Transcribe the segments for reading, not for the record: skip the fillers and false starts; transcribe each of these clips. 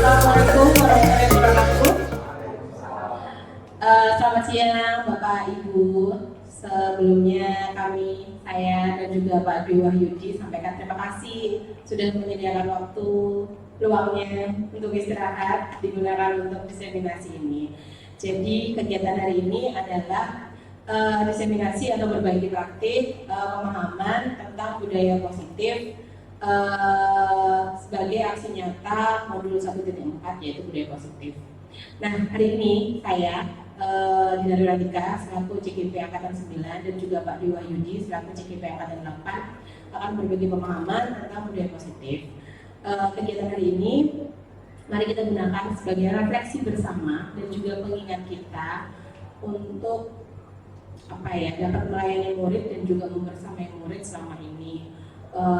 Assalamualaikum warahmatullahi wabarakatuh. Selamat siang Bapak Ibu. Sebelumnya saya dan juga Pak Dwi Wahyudi sampaikan terima kasih sudah menyediakan waktu luangnya untuk istirahat digunakan untuk diseminasi ini. Jadi kegiatan hari ini adalah diseminasi atau berbagi praktik pemahaman tentang budaya positif sebagai aksi nyata modul 1.4 yaitu budaya positif. Nah, hari ini saya Dina Radika selaku CGP Angkatan 9 dan juga Pak Dwi Wahyudi selaku CGP Angkatan 8 akan berbagi pemahaman tentang budaya positif. Kegiatan hari ini mari kita gunakan sebagai refleksi bersama dan juga pengingat kita untuk dapat melayani murid dan juga membersamai murid selama ini.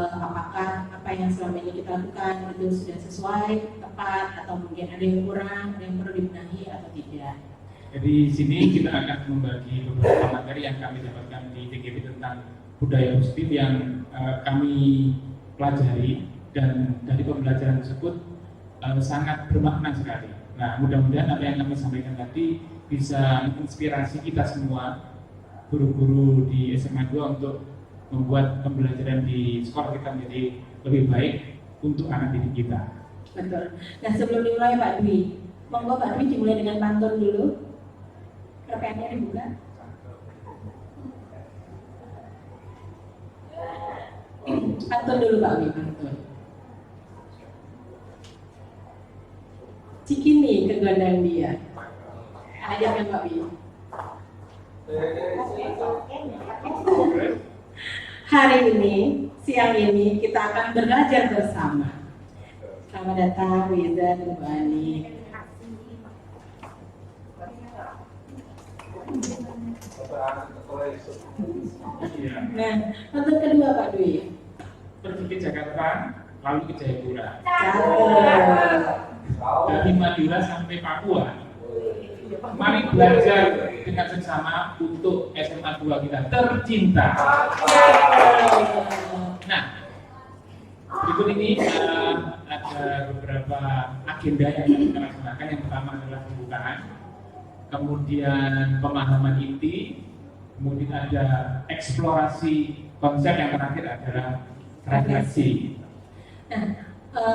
Apakah apa yang selama ini kita lakukan itu sudah sesuai, tepat, atau mungkin ada yang kurang, ada yang perlu dibenahi atau tidak. Jadi di sini kita akan membagi beberapa materi yang kami dapatkan di TGP tentang budaya positif yang kami pelajari, dan dari pembelajaran tersebut sangat bermakna sekali. Nah, mudah-mudahan apa yang kami sampaikan tadi bisa menginspirasi kita semua guru-guru di SMA 2 untuk membuat pembelajaran di sekolah kita menjadi lebih baik untuk anak didik kita. Betul. Nah, sebelum dimulai Pak Dwi, monggo Pak Dwi dimulai dengan pantun dulu. Rekennya dibuka. Pantun dulu Pak Dwi, pantun. Cikini kegandang dia. Ajarkan Pak Dwi. Hari ini, siang ini kita akan belajar bersama. Selamat datang Wiza dan Bu Ani. Nah, pantun kedua Pak Dwi. Pergi ke Jakarta, lalu ke Jayapura. Dari Madura sampai Papua. Mari belajar dengan seksama untuk SMA 2 kita tercinta. Nah, berikut ini ada beberapa agenda yang akan kita laksanakan. Yang pertama adalah pembukaan, kemudian pemahaman inti, kemudian ada eksplorasi konsep, yang terakhir adalah refleksi. Nah,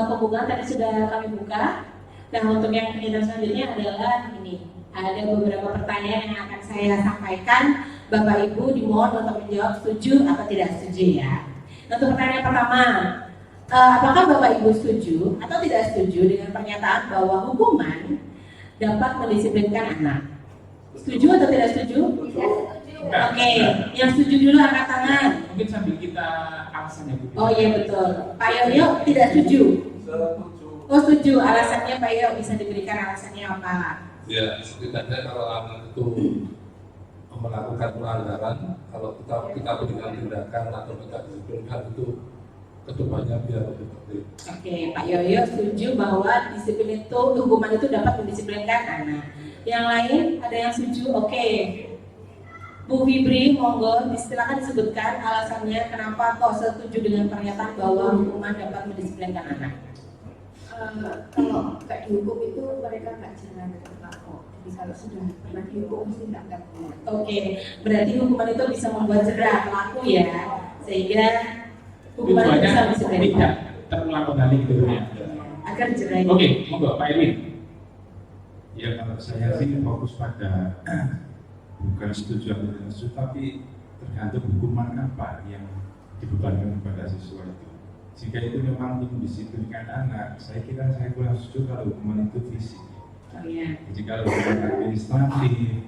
pembukaan tadi sudah kami buka. Nah, untuk yang kegiatan selanjutnya adalah ini. Ada beberapa pertanyaan yang akan saya sampaikan. Bapak Ibu dimohon untuk menjawab setuju atau tidak setuju ya. Untuk pertanyaan pertama, apakah Bapak Ibu setuju atau tidak setuju dengan pernyataan bahwa hukuman dapat mendisiplinkan anak? Setuju atau tidak setuju? Oke, yang setuju dulu angkat tangan. Mungkin sambil kita alasannya Bu. Oh iya betul. Pak Yoyo tidak setuju. Oh setuju. Alasannya Pak Yoyo, bisa diberikan alasannya apa? Ya, setidaknya kalau anak itu melakukan pelanggaran, kalau kita berikan tindakan atau kita disiplinkan, itu kedepannya biar lebih tertib. Oke, Pak Yoyo setuju bahwa disiplin itu, hukuman itu dapat mendisiplinkan anak. Yang lain ada yang setuju? Oke. Bu Fibri, monggo silakan disebutkan alasannya kenapa kok setuju dengan pernyataan bahwa hukuman dapat mendisiplinkan anak. Kalau nggak dihukum itu mereka nggak jalan kok. Jadi kalau sudah pernah dihukum mesti nggak akan keluar. Oke, berarti hukuman itu bisa membuat jerah pelaku ya, sehingga hukuman itu bisa Tujuannya disiplin tidak terulang kembali gitu ya. agar jerah. Oke, monggo Pak Erwin. Ya, kalau saya sih fokus pada bukan setuju atau tidak setuju, tapi tergantung hukuman apa yang dibebankan kepada siswa itu. Jika itu memang untuk mendisiplinkan anak, saya kira saya kurang setuju kalau hukuman itu fisik. Oh, iya. Jadi kalau hukuman administratif,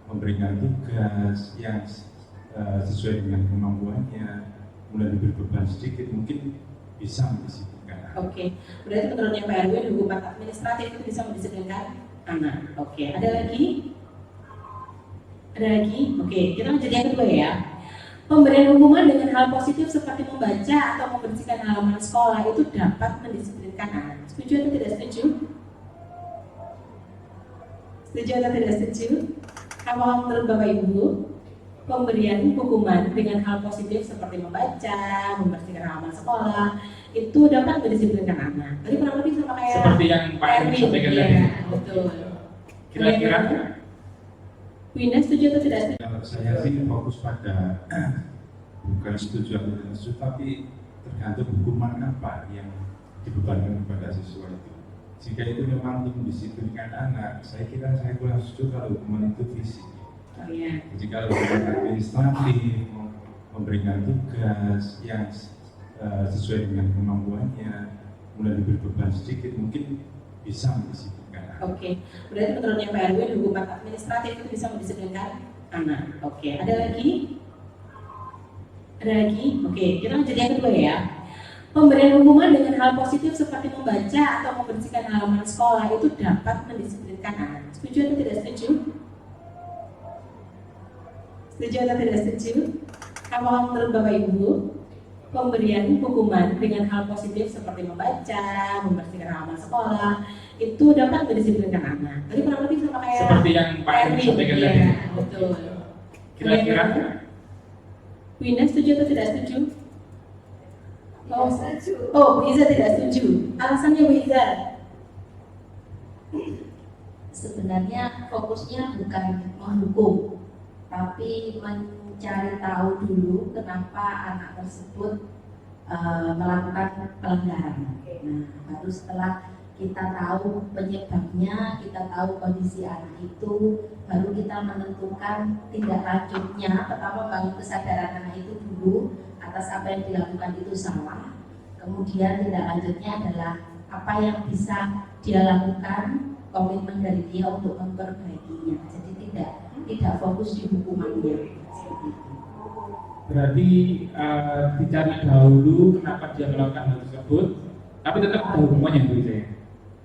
memberikan tugas yang sesuai dengan kemampuannya, mulai diberi beban sedikit, mungkin bisa mendisiplinkan anak. Oke, berarti menurutnya Pak Erwin hukuman administratif itu bisa mendisiplinkan anak. Oke, ada lagi? Ada lagi? Oke, kita menjadi yang kedua ya. Pemberian hukuman dengan hal positif seperti membaca atau membersihkan halaman sekolah itu dapat mendisiplinkan anak. Setuju atau tidak setuju? Setuju atau tidak setuju? Apa menurut Bapak Ibu? Pemberian hukuman dengan hal positif seperti membaca, membersihkan halaman sekolah itu dapat mendisiplinkan anak. Tadi kurang lebih sama kayak seperti yang Pak Erwin sampaikan Iya, tadi. betul. Kira-kira Bu Ina setuju atau tidak setuju? Kalau saya sih fokus pada bukan setuju atau tidak setuju, tapi tergantung hukuman apa yang dibebankan kepada siswa itu. Jika itu memang untuk mendisiplinkan anak, saya kira saya kurang setuju kalau hukuman itu fisik. Oh iya. Jadi kalau hukuman administratif, memberikan tugas yang sesuai dengan kemampuannya, mulai diberi beban sedikit, mungkin bisa mendisiplinkan anak. Oke, berarti menurutnya Pak Erwin hukuman administratif itu bisa mendisiplinkan anak. Oke, ada lagi? Ada lagi? Oke, kita lanjut yang kedua ya. Pemberian hukuman dengan hal positif seperti membaca atau membersihkan halaman sekolah itu dapat mendisiplinkan anak. Setuju atau tidak setuju? Setuju atau tidak setuju? Apa menurut Bapak Ibu? Pemberian hukuman dengan hal positif seperti membaca, membersihkan halaman sekolah itu dapat mendisiplinkan anak. Tadi kurang lebih sama kayak seperti yang Pak Erwin sampaikan tadi. Iya, betul. Kira-kira Bu Ina setuju atau tidak setuju? Tidak setuju. Oh, Bu Iza tidak setuju. Alasannya Bu Iza? Sebenarnya fokusnya bukan menghukum, tapi mencari tahu dulu kenapa anak tersebut melakukan pelanggaran. Nah, baru setelah kita tahu penyebabnya, kita tahu kondisi anak itu, baru kita menentukan tindak lanjutnya. Pertama bangun kesadaran anak itu dulu atas apa yang dilakukan itu salah. Kemudian tindak lanjutnya adalah apa yang bisa dia lakukan, komitmen dari dia untuk memperbaikinya. Jadi tidak fokus di hukumannya. Seperti itu. berarti dicari dahulu kenapa dia melakukan hal tersebut, tapi tetap ada hukumannya Bu Iza ya?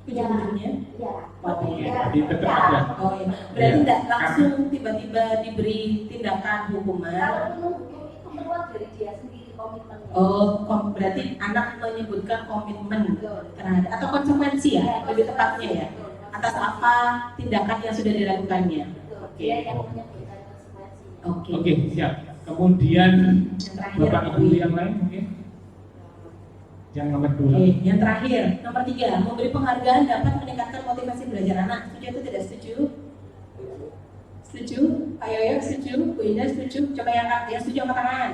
Ujung-ujungnya? Ya. Oke, Ya. jadi tetap ada. Oh iya. Berarti tidak langsung tiba-tiba diberi tindakan hukuman. Kalau menghukum itu keluar dari dia sendiri komitmennya. Oh, berarti anak menyebutkan komitmen terhadap atau konsekuensi ya, lebih tepatnya ya, atas apa tindakan yang sudah dilakukannya. Betul. Dia yang menyebutkan konsekuensi. Oke. Oke, siap. Kemudian Yang terakhir, Bapak Ibu yang lain mungkin? Yang nomor 2. Oke, yang terakhir, nomor 3, memberi penghargaan dapat meningkatkan motivasi belajar anak. Setuju atau tidak setuju? Setuju? Pak Yoyo setuju? Bu Indah setuju? Coba yang setuju angkat tangan.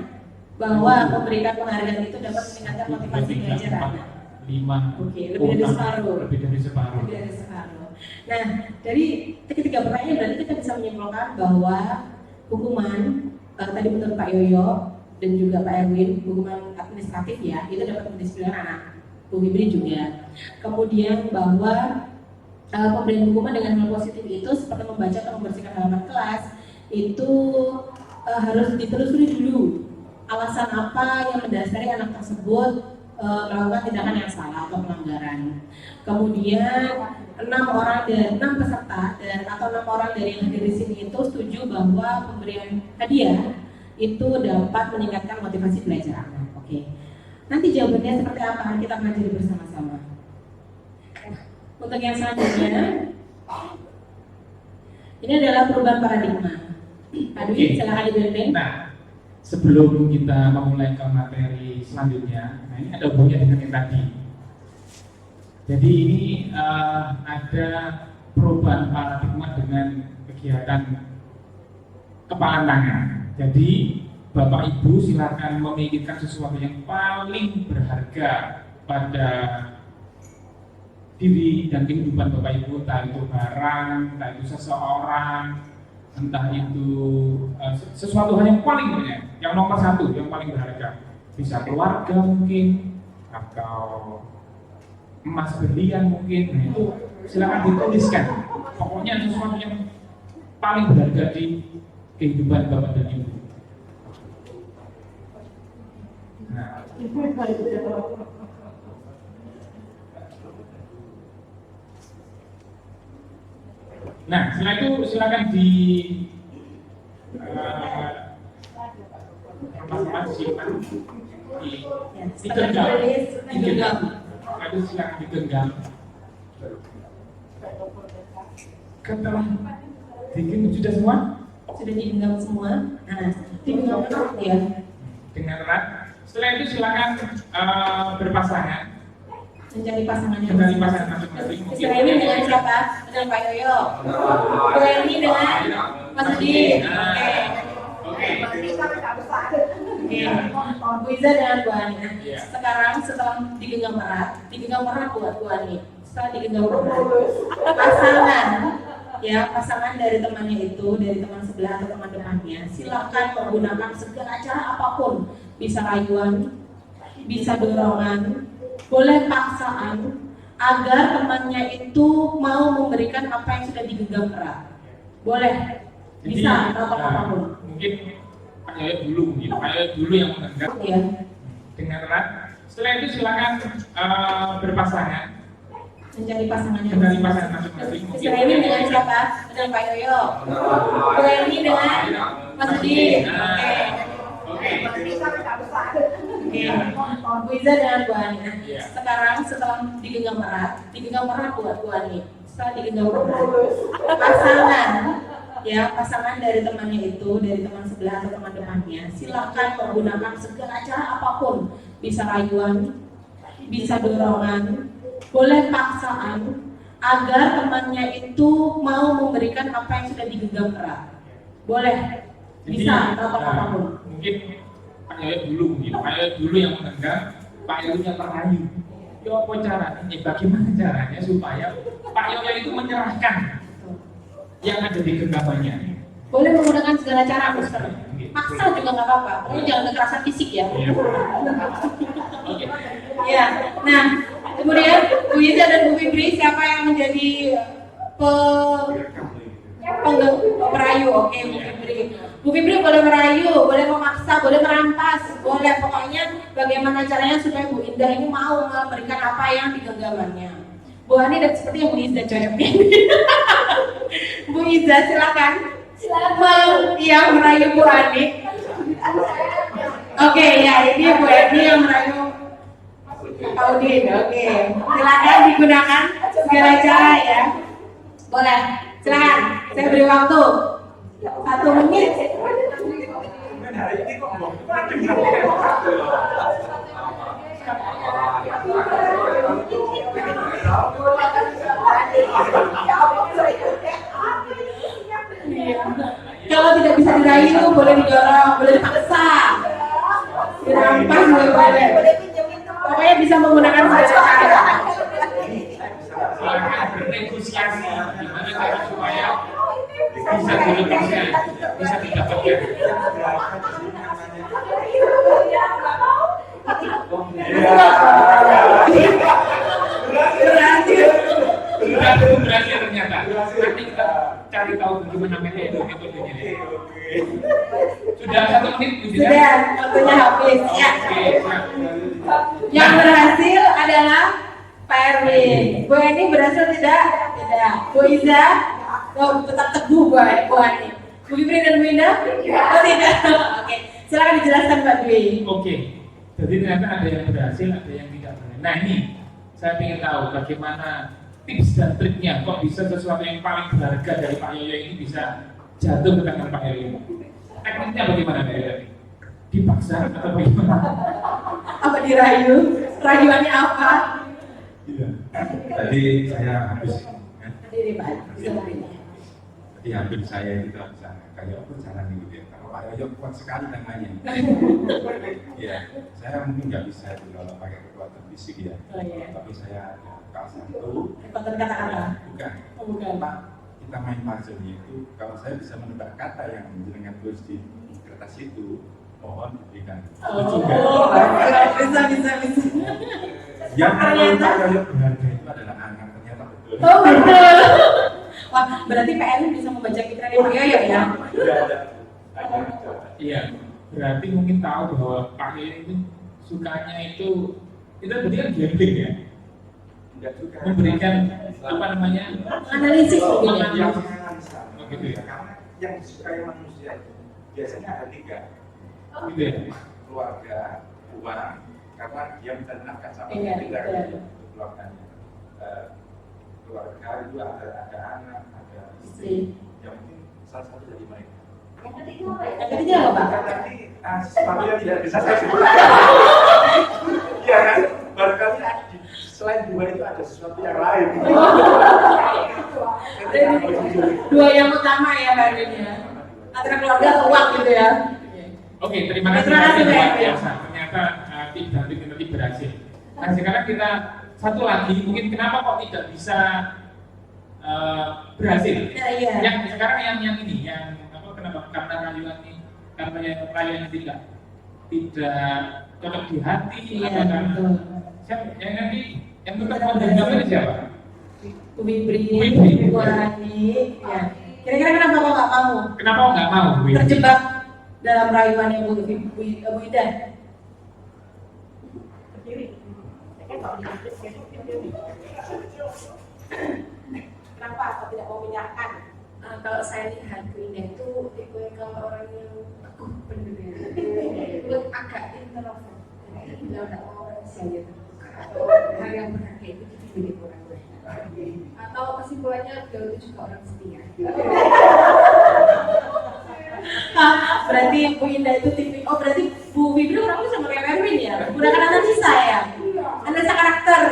Bahwa memberikan penghargaan itu dapat meningkatkan motivasi belajar anak. 5. Oke, lebih dari separuh. Lebih dari separuh. Lebih dari separuh. Nah, dari ketiga pertanyaan berarti kita bisa menyimpulkan bahwa hukuman tadi menurut Pak Yoyo dan juga Pak Erwin, hukuman administratif ya, itu dapat mendisiplinkan anak. Bu Hibri juga. Kemudian bahwa pemberian hukuman dengan hal positif itu seperti membaca atau membersihkan halaman kelas itu harus ditelusuri dulu alasan apa yang mendasari anak tersebut melakukan tindakan yang salah atau pelanggaran. Kemudian 6 peserta atau 6 orang dari yang hadir di sini itu setuju bahwa pemberian hadiah itu dapat meningkatkan motivasi belajar anak. Oke. Nanti jawabannya seperti apa kita pelajari bersama-sama. Untuk yang selanjutnya, ini adalah perubahan paradigma. Pak Dwi, silakan dipimpin. Nah, sebelum kita memulai ke materi selanjutnya, nah ini ada hubungannya dengan yang tadi. Jadi ini ada perubahan paradigma dengan kegiatan kepalan tangan. Jadi Bapak Ibu silakan memikirkan sesuatu yang paling berharga pada diri dan kehidupan Bapak Ibu, entah itu barang, entah itu seseorang, entah itu sesuatu hal yang paling banyak, yang nomor 1, yang paling berharga. Bisa keluarga mungkin, atau emas berlian mungkin. Nah, itu silakan dituliskan. Pokoknya sesuatu yang paling berharga di kehidupan Bapak dan Ibu. Nah, setelah itu silakan simpan digenggam. Itu silakan digenggam. Setelah digenggam sudah semua? Sudah digenggam semua. Nah, digenggam erat ya. Dengan erat. Setelah itu silakan berpasangan. mencari pasangannya. Mencari pasangan masing-masing. Mr. Emin dengan siapa? Dengan Pak Yoyo. Bu Eni dengan Mas Udi. Oke. Bu Iza dengan Bu Ani. Iya. Sekarang setelah digenggam erat buat Bu Ani. Setelah digenggam erat, pasangan dari temannya itu, dari teman sebelah atau teman depannya, silakan menggunakan segala cara apapun. Bisa rayuan, bisa dorongan, boleh paksaan, agar temannya itu mau memberikan apa yang sudah digenggam erat. Boleh, bisa atau apapun. Mungkin Pak Yoyo dulu yang mengenggam Ya. dengan erat. Setelah itu silakan berpasangan. Mencari pasangannya. Mencari pasangan masing-masing. Mr. Emin dengan siapa? Dengan Pak Yoyo. Bu Eni dengan Mas Udi. Oke. Bu Iza dengan Bu Ani. Iya. Sekarang setelah digenggam erat buat Bu Ani. Setelah digenggam erat, pasangan dari temannya itu, dari teman sebelah atau teman depannya, silakan menggunakan segala cara apapun. Bisa rayuan, bisa dorongan, boleh paksaan, agar temannya itu mau memberikan apa yang sudah digenggam erat. Boleh, bisa atau apapun. Mungkin Pak Yoyo dulu yang mengenggam, Pak Yoyo yang merayu. Ya apa caranya? Bagaimana caranya supaya Pak Yoyo itu menyerahkan yang ada di genggamannya? Boleh menggunakan segala cara, Mister. Maksa juga nggak apa-apa. Pokoknya jangan kekerasan fisik ya. Iya. Oke. Ya. Nah, kemudian Bu Iza dan Bu Fibri, siapa yang menjadi perayu? Oke, Bu Fibri. Bu Fibri boleh merayu, boleh memaksa, boleh merampas, boleh. Pokoknya bagaimana caranya supaya Bu Indah ini mau memberikan apa yang digenggamannya. Bu Ani dan seperti yang Bu Iza cocoknya. Bu Iza silakan. Merayu Bu Ani. Oke, ya ini Bu Eni yang merayu Pak Udin. Oke, silakan digunakan segala cara ya. Boleh, silakan. Saya beri waktu 1 menit. Kalau tidak bisa dirayu, boleh didorong, boleh dipaksa, dirampas, boleh. Pokoknya bisa menggunakan segala cara. Silakan bernegosiasi gimana cara supaya bisa dilepaskan, bisa didapatkan. Berhasil ternyata. Nanti kita cari tahu bagaimana metodenya. Sudah 1 menit, Bu Dina? Sudah, waktunya habis. Ya. Oke, Yang berhasil adalah Pak Erwin. Bu Eni berhasil tidak? Tidak. Bu Iza? Oh, tetap teguh Bu Ani. Bu Fibri dan Bu Indah? Oh tidak. Oke, silakan dijelaskan Pak Dwi. Oke. Jadi ternyata ada yang berhasil, ada yang tidak berhasil. Nah ini, saya ingin tahu bagaimana tips dan triknya kok bisa sesuatu yang paling berharga dari Pak Yoyo ini bisa jatuh ke tangan Pak Yoyo. Tekniknya bagaimana Pak Yoyo? Dipaksa atau bagaimana? Apa dirayu? Rayuannya apa? Iya. Tadi saya habis Diri Pak. Bisa beri. Jadi hampir saya itu bisa kayak apa jalan gitu ya. Kalau Pak Yoyo kuat sekali namanya. Iya, saya mungkin nggak bisa itu kalau pakai kekuatan fisik ya. Oh, iya. Tapi saya ada kekuatan itu. Kekuatan kata-kata. Bukan. Oh, bukan. Pak, kita main puzzle itu. Kalau saya bisa menebak kata yang dengan tulis di kertas itu, mohon diberikan. Oh, bisa. Yang menurut Pak Yoyo berharga itu adalah angka, ternyata betul. Oh betul. Wah, berarti PN bisa membaca pikiran Pak Yoyo ya? Iya, berarti mungkin tahu bahwa Pak Yoyo itu sukanya itu berarti kan gambling ya? Memberikan apa namanya? Analisis mungkin ya? Yang Oh gitu ya, karena yang disukai manusia itu biasanya ada 3. gitu ya? Keluarga, uang, karena dia mencari nafkah sama Iya, tidak betul. untuk keluarganya. Keluarga itu ada anak, ada Istri. yang mungkin salah satu dari mereka. Yang ketiga apa Pak? Nanti sesuatu yang tidak bisa saya sebut. Iya kan, barangkali ada selain sesuatu yang lain. Dua yang utama ya Pak Erwin ya. Antara keluarga atau uang gitu ya. Oke, terima kasih. Terima kasih, luar Pak. biasa. Ternyata tim dan tim tadi berhasil. Nah sekarang kita satu lagi, mungkin kenapa kok tidak bisa berhasil? Iya. Yang sekarang yang ini, yang apa? Kenapa? Karena rayuan ini, karena rayuan tidak cocok di hati. Iya, atau karena betul. siapa? Yang nanti yang tetap menjawab itu siapa? Wibri, Wibri. Bu Hadi, ya. Kira-kira kenapa kok nggak mau Kenapa kok nggak mau? Wih? terjebak dalam rayuannya Bu Ida? Kenapa kok tidak mau menyerahkan? Kalau saya lihat Bu Indah itu tipe kalau orang yang teguh bener itu agak introvert. Jadi bila ada orang saya terbuka atau hal yang berharga itu dipilih orang lain. Atau kesimpulannya beliau itu juga orang setia. Berarti Bu Indah itu tipe, oh berarti Bu Wibri orangnya sama kayak Erwin ya? Menggunakan analisa ya? Analisa karakter.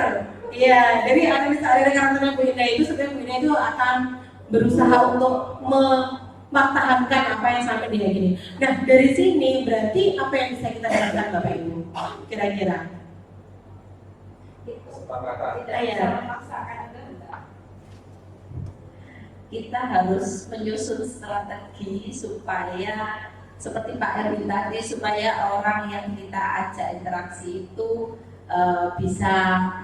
Iya, jadi analisa karakternya Bu Indah itu sebenarnya Bu Indah itu akan berusaha untuk mempertahankan apa yang sampai dia gini. Nah dari sini berarti apa yang bisa kita dapatkan Bapak Ibu? Kira-kira? Kesepakatan. Tidak bisa memaksakan Kita harus menyusun strategi supaya seperti Pak Erwin tadi, supaya orang yang kita ajak interaksi itu bisa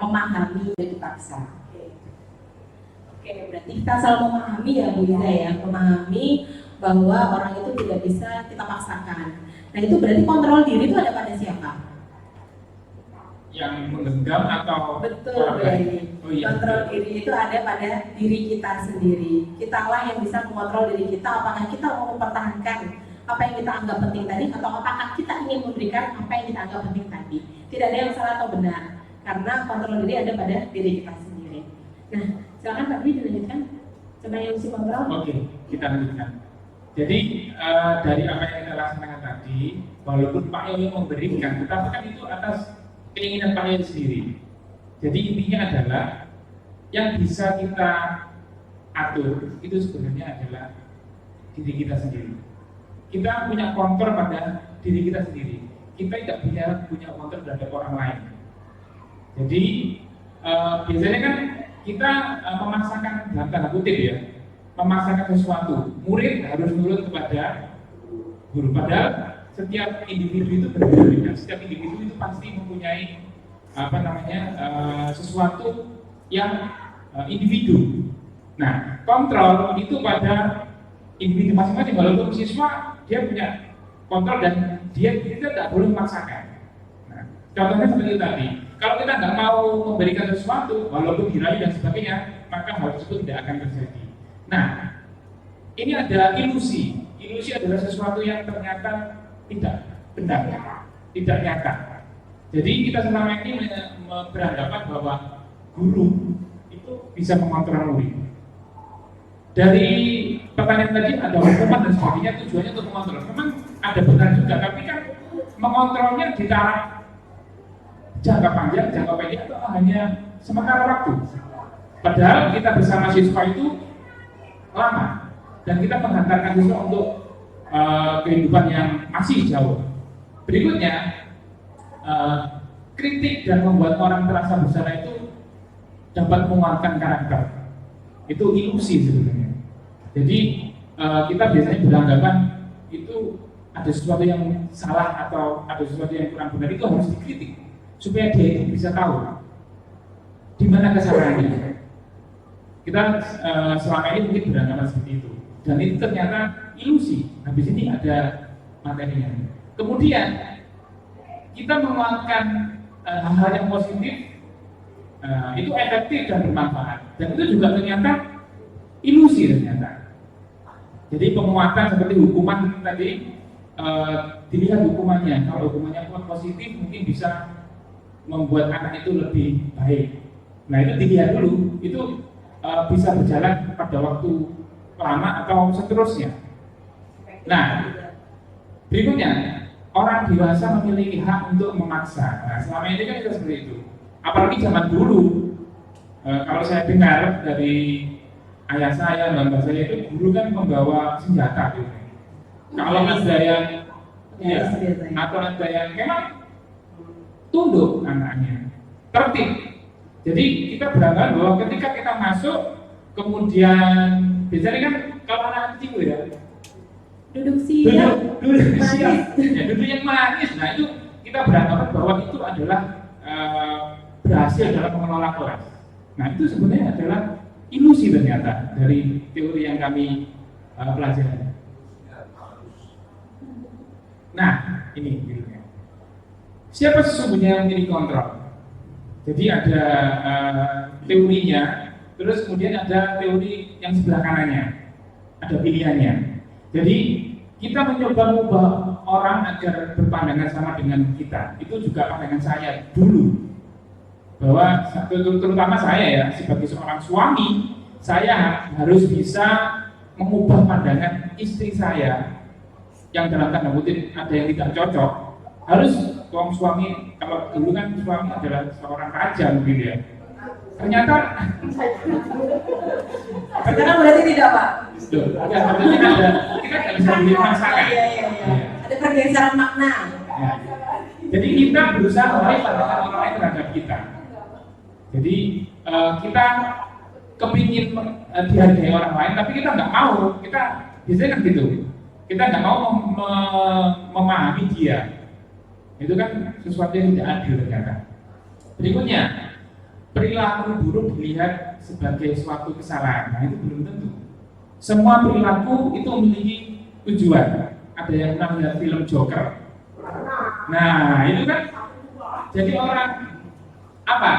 memahami dan dipaksa. Oke, berarti kita selalu memahami ya Bu Ida ya, memahami bahwa orang itu tidak bisa kita paksakan. Nah itu berarti kontrol diri itu ada pada siapa? Yang menggenggam atau Betul, orang lain? Bayi. Oh iya. Kontrol diri itu ada pada diri kita sendiri. Kitalah yang bisa mengontrol diri kita, apakah kita mau mempertahankan apa yang kita anggap penting tadi, atau apakah kita ingin memberikan apa yang kita anggap penting tadi. Tidak ada yang salah atau benar, karena kontrol diri ada pada diri kita sendiri. Nah, silakan Pak Dwi dilanjutkan tentang ilusi kontrol. Oke, kita lanjutkan. Jadi dari apa yang kita laksanakan tadi, walaupun Pak Yoyo memberikan, tetapi kan itu atas keinginan Pak Yoyo sendiri. Jadi intinya adalah yang bisa kita atur itu sebenarnya adalah diri kita sendiri. Kita punya kontrol pada diri kita sendiri. Kita tidak punya kontrol terhadap orang lain. Jadi biasanya kan kita memaksakan dalam tanda kutip ya, memaksakan sesuatu. Murid harus nurut kepada guru. Padahal setiap individu itu berbeda-beda. Setiap individu itu pasti mempunyai sesuatu yang individu. Nah, kontrol itu pada individu masing-masing. Walaupun siswa dia punya kontrol dan dia tidak boleh memaksakan. Nah, contohnya seperti itu tadi. Kalau kita nggak mau memberikan sesuatu, walaupun dirayu dan sebagainya, maka hal tersebut tidak akan terjadi. Nah, ini ada ilusi. Ilusi adalah sesuatu yang ternyata tidak benar, tidak nyata. Jadi kita selama ini beranggapan bahwa guru itu bisa mengontrol murid. Dari pertanyaan tadi ada hukuman dan sebagainya, tujuannya untuk mengontrol. Memang ada benar juga, tapi kan mengontrolnya di taraf jangka panjang, jangka pendek itu hanya sementara waktu. Padahal kita bersama siswa itu lama dan kita menghantarkan siswa untuk kehidupan yang masih jauh. Berikutnya, kritik dan membuat orang terasa bersalah itu dapat menguatkan karakter. Itu ilusi sebenarnya. Jadi kita biasanya beranggapan itu ada sesuatu yang salah atau ada sesuatu yang kurang benar, itu harus dikritik supaya dia itu bisa tahu di mana kesalahannya. Kita selama ini mungkin beranggapan seperti itu, dan itu ternyata ilusi. Habis ini ada materinya. Kemudian kita menguatkan hal-hal yang positif, itu efektif dan bermanfaat, dan itu juga ternyata ilusi ternyata. Jadi penguatan seperti hukuman tadi, dilihat hukumannya. Kalau hukumannya positif mungkin bisa membuat anak itu lebih baik. Nah itu dilihat dulu, itu bisa berjalan pada waktu lama atau seterusnya. Nah berikutnya, orang dewasa memiliki hak untuk memaksa. Nah selama ini kan kita seperti itu. Apalagi zaman dulu, kalau saya dengar dari ayah saya, bapak saya itu guru kan membawa senjata gitu. Kalau ada yang ya, atau ada yang memang tunduk anaknya, tertib. Jadi kita beranggapan bahwa ketika kita masuk, kemudian biasanya kan kalau anak kecil ya Duduk siap. duduk siap, ya, duduk yang manis. Nah itu kita beranggapan bahwa itu adalah berhasil dalam mengelola kelas. Nah itu sebenarnya adalah ilusi ternyata dari teori yang kami pelajari. Nah ini videonya. Siapa sesungguhnya yang memiliki kontrol? Jadi ada teorinya, terus kemudian ada teori yang sebelah kanannya, ada pilihannya. Jadi kita mencoba mengubah orang agar berpandangan sama dengan kita. Itu juga pandangan saya dulu, bahwa terutama saya ya sebagai seorang suami, saya harus bisa mengubah pandangan istri saya yang dalam tanda kutip ada yang tidak cocok. Harus suami, kalau dulu kan suami adalah seorang raja mungkin ya. Ternyata Sekarang berarti tidak, Pak. loh, ya, kita nggak bisa beli masakan. Iya. Ada pergeseran makna. Ya. Jadi kita berusaha meraih pandangan orang lain terhadap kita. Jadi kita kepingin dihargai orang lain, tapi kita nggak mau. Kita biasanya kan gitu. Kita nggak mau memahami dia. Itu kan sesuatu yang tidak adil ternyata. Berikutnya, perilaku buruk dilihat sebagai suatu kesalahan. Nah itu belum tentu. Semua perilaku itu memiliki tujuan. Ada yang namanya film Joker. Nah itu kan jadi orang apa?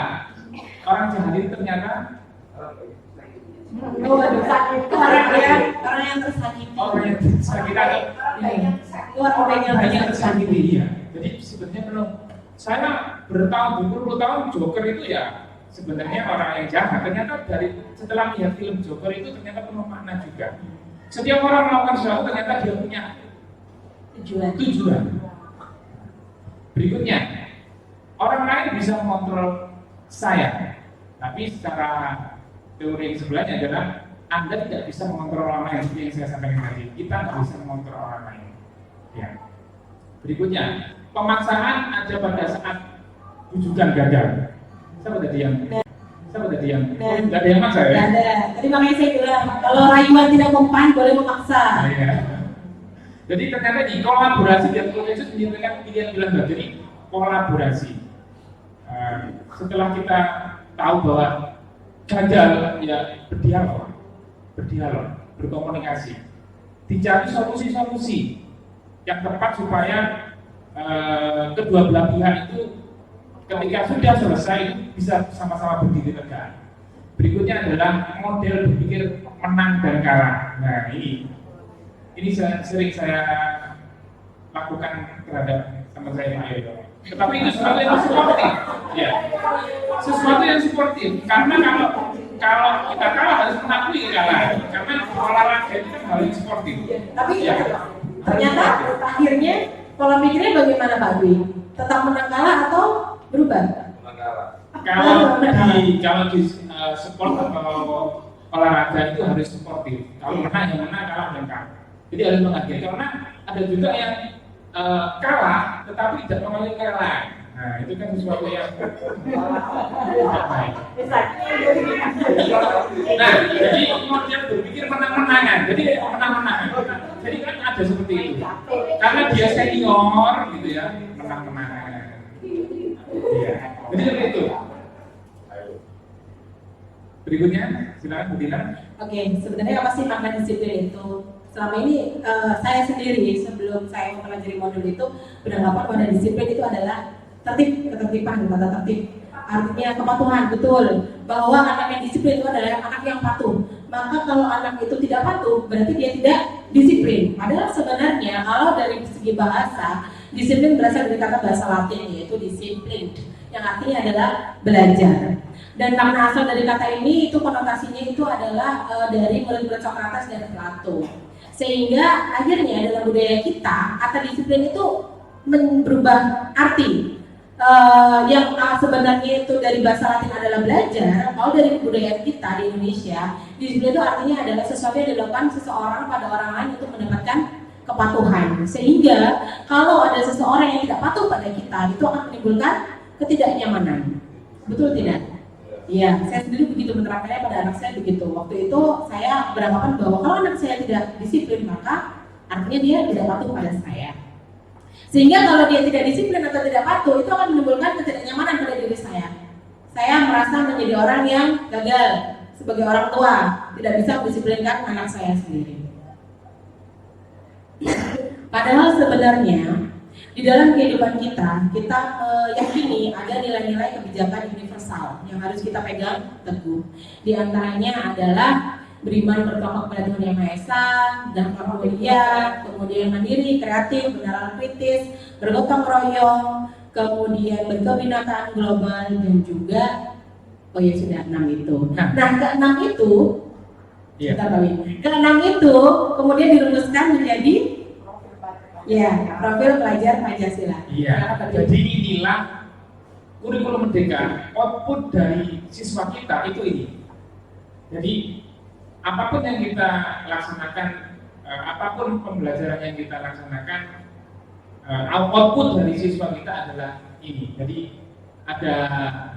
Orang jahat itu ternyata Orang yang tersakiti. orang yang tersakiti. Orang yang tersakiti ya. Jadi sebenarnya kalau saya berpuluh tahun Joker itu ya sebenarnya orang yang jahat. Ternyata dari setelah lihat film Joker itu ternyata penuh makna juga. Setiap orang melakukan sesuatu ternyata dia punya tujuan. Berikutnya, orang lain bisa mengontrol saya, tapi secara teori yang sebelahnya adalah Anda tidak bisa mengontrol orang lain seperti yang saya sampaikan tadi. Kita tidak bisa mengontrol orang lain. Ya. Berikutnya, pemaksaan ada pada saat wujudan gagal. Siapa tadi yang? Tidak ada yang maksa ya? Tidak ada. Tadi makanya saya bilang kalau rayuan tidak mempan boleh memaksa. Nah, ya. Jadi ternyata di kolaborasi yang Yesus menyebutkan pilihan bilang jadi kolaborasi. Setelah kita tahu bahwa gagal ya berdialog, berkomunikasi, dicari solusi-solusi yang tepat supaya kedua belah pihak itu ketika sudah selesai bisa sama-sama berdiri tegak. Berikutnya adalah model berpikir menang dan kalah. Nah ini sering saya lakukan terhadap teman saya Pak Yoyo. Tetapi itu sesuatu yang sportif, ya. Sesuatu yang sportif. Karena kalau kita kalah harus mengakui kekalahan. Karena olahraga itu kan hal yang sportif. Tapi ya. Ternyata akhirnya pola pikirnya bagaimana Pak Dwi? Tetap menang kalah atau berubah? Kalau di sport atau olahraga itu harus sportif. Kalau menang yang menang, kalah yang kalah. Jadi harus menghargai. Karena ada juga yang kalah tetapi tidak mengalami kalah. Nah itu kan sesuatu yang tidak baik. Nah jadi model berpikir menang-menangan. Jadi menang-menangan. Jadi kan ada seperti itu. Karena dia senior gitu ya, menang-menangan. Iya. Jadi seperti itu. Berikutnya, silakan Bu Dina. Oke, sebenarnya apa sih makna disiplin itu? Selama ini saya sendiri sebelum saya mempelajari modul itu beranggapan bahwa disiplin itu adalah ketertiban, kata tertib. Artinya kepatuhan, betul. Bahwa anak yang disiplin itu adalah anak yang patuh. Maka kalau anak itu tidak patuh, berarti dia tidak disiplin. Padahal sebenarnya kalau dari segi bahasa, disiplin berasal dari kata bahasa Latin yaitu disiplin, yang artinya adalah belajar. Dan makna asal dari kata ini itu konotasinya itu adalah dari murid-murid Sokrates dan Plato. Sehingga akhirnya dalam budaya kita kata disiplin itu berubah arti. sebenarnya itu dari bahasa Latin adalah belajar. Kalau dari kebudayaan kita di Indonesia, disiplin itu artinya adalah sesuatu yang dilakukan seseorang pada orang lain untuk mendapatkan kepatuhan. Sehingga kalau ada seseorang yang tidak patuh pada kita, itu akan menimbulkan ketidaknyamanan. Betul tidak? Iya, saya sendiri begitu menerapkannya pada anak saya begitu. Waktu itu saya beranggapan bahwa kalau anak saya tidak disiplin, maka artinya dia tidak patuh pada saya. Sehingga kalau dia tidak disiplin atau tidak patuh, itu akan menimbulkan ketidaknyamanan pada diri saya. Saya merasa menjadi orang yang gagal sebagai orang tua, tidak bisa mendisiplinkan anak saya sendiri. Padahal sebenarnya di dalam kehidupan kita meyakini ada nilai-nilai kebijakan universal yang harus kita pegang teguh. Di antaranya adalah beriman bertokok kepada Tuhan Yang Maha Esa, dan mulia, kemudian mandiri, kreatif, bernalar kritis, bergotong royong, kemudian berkebinakaan global, dan juga sudah 6 itu. Nah, ke-6 itu, ke-6 itu kemudian dirumuskan menjadi profil pelajar Pancasila. Iya. Jadi inilah kurikulum merdeka, output dari siswa kita itu ini. Jadi apapun yang kita laksanakan, apapun pembelajaran yang kita laksanakan, output dari siswa kita adalah ini. Jadi ada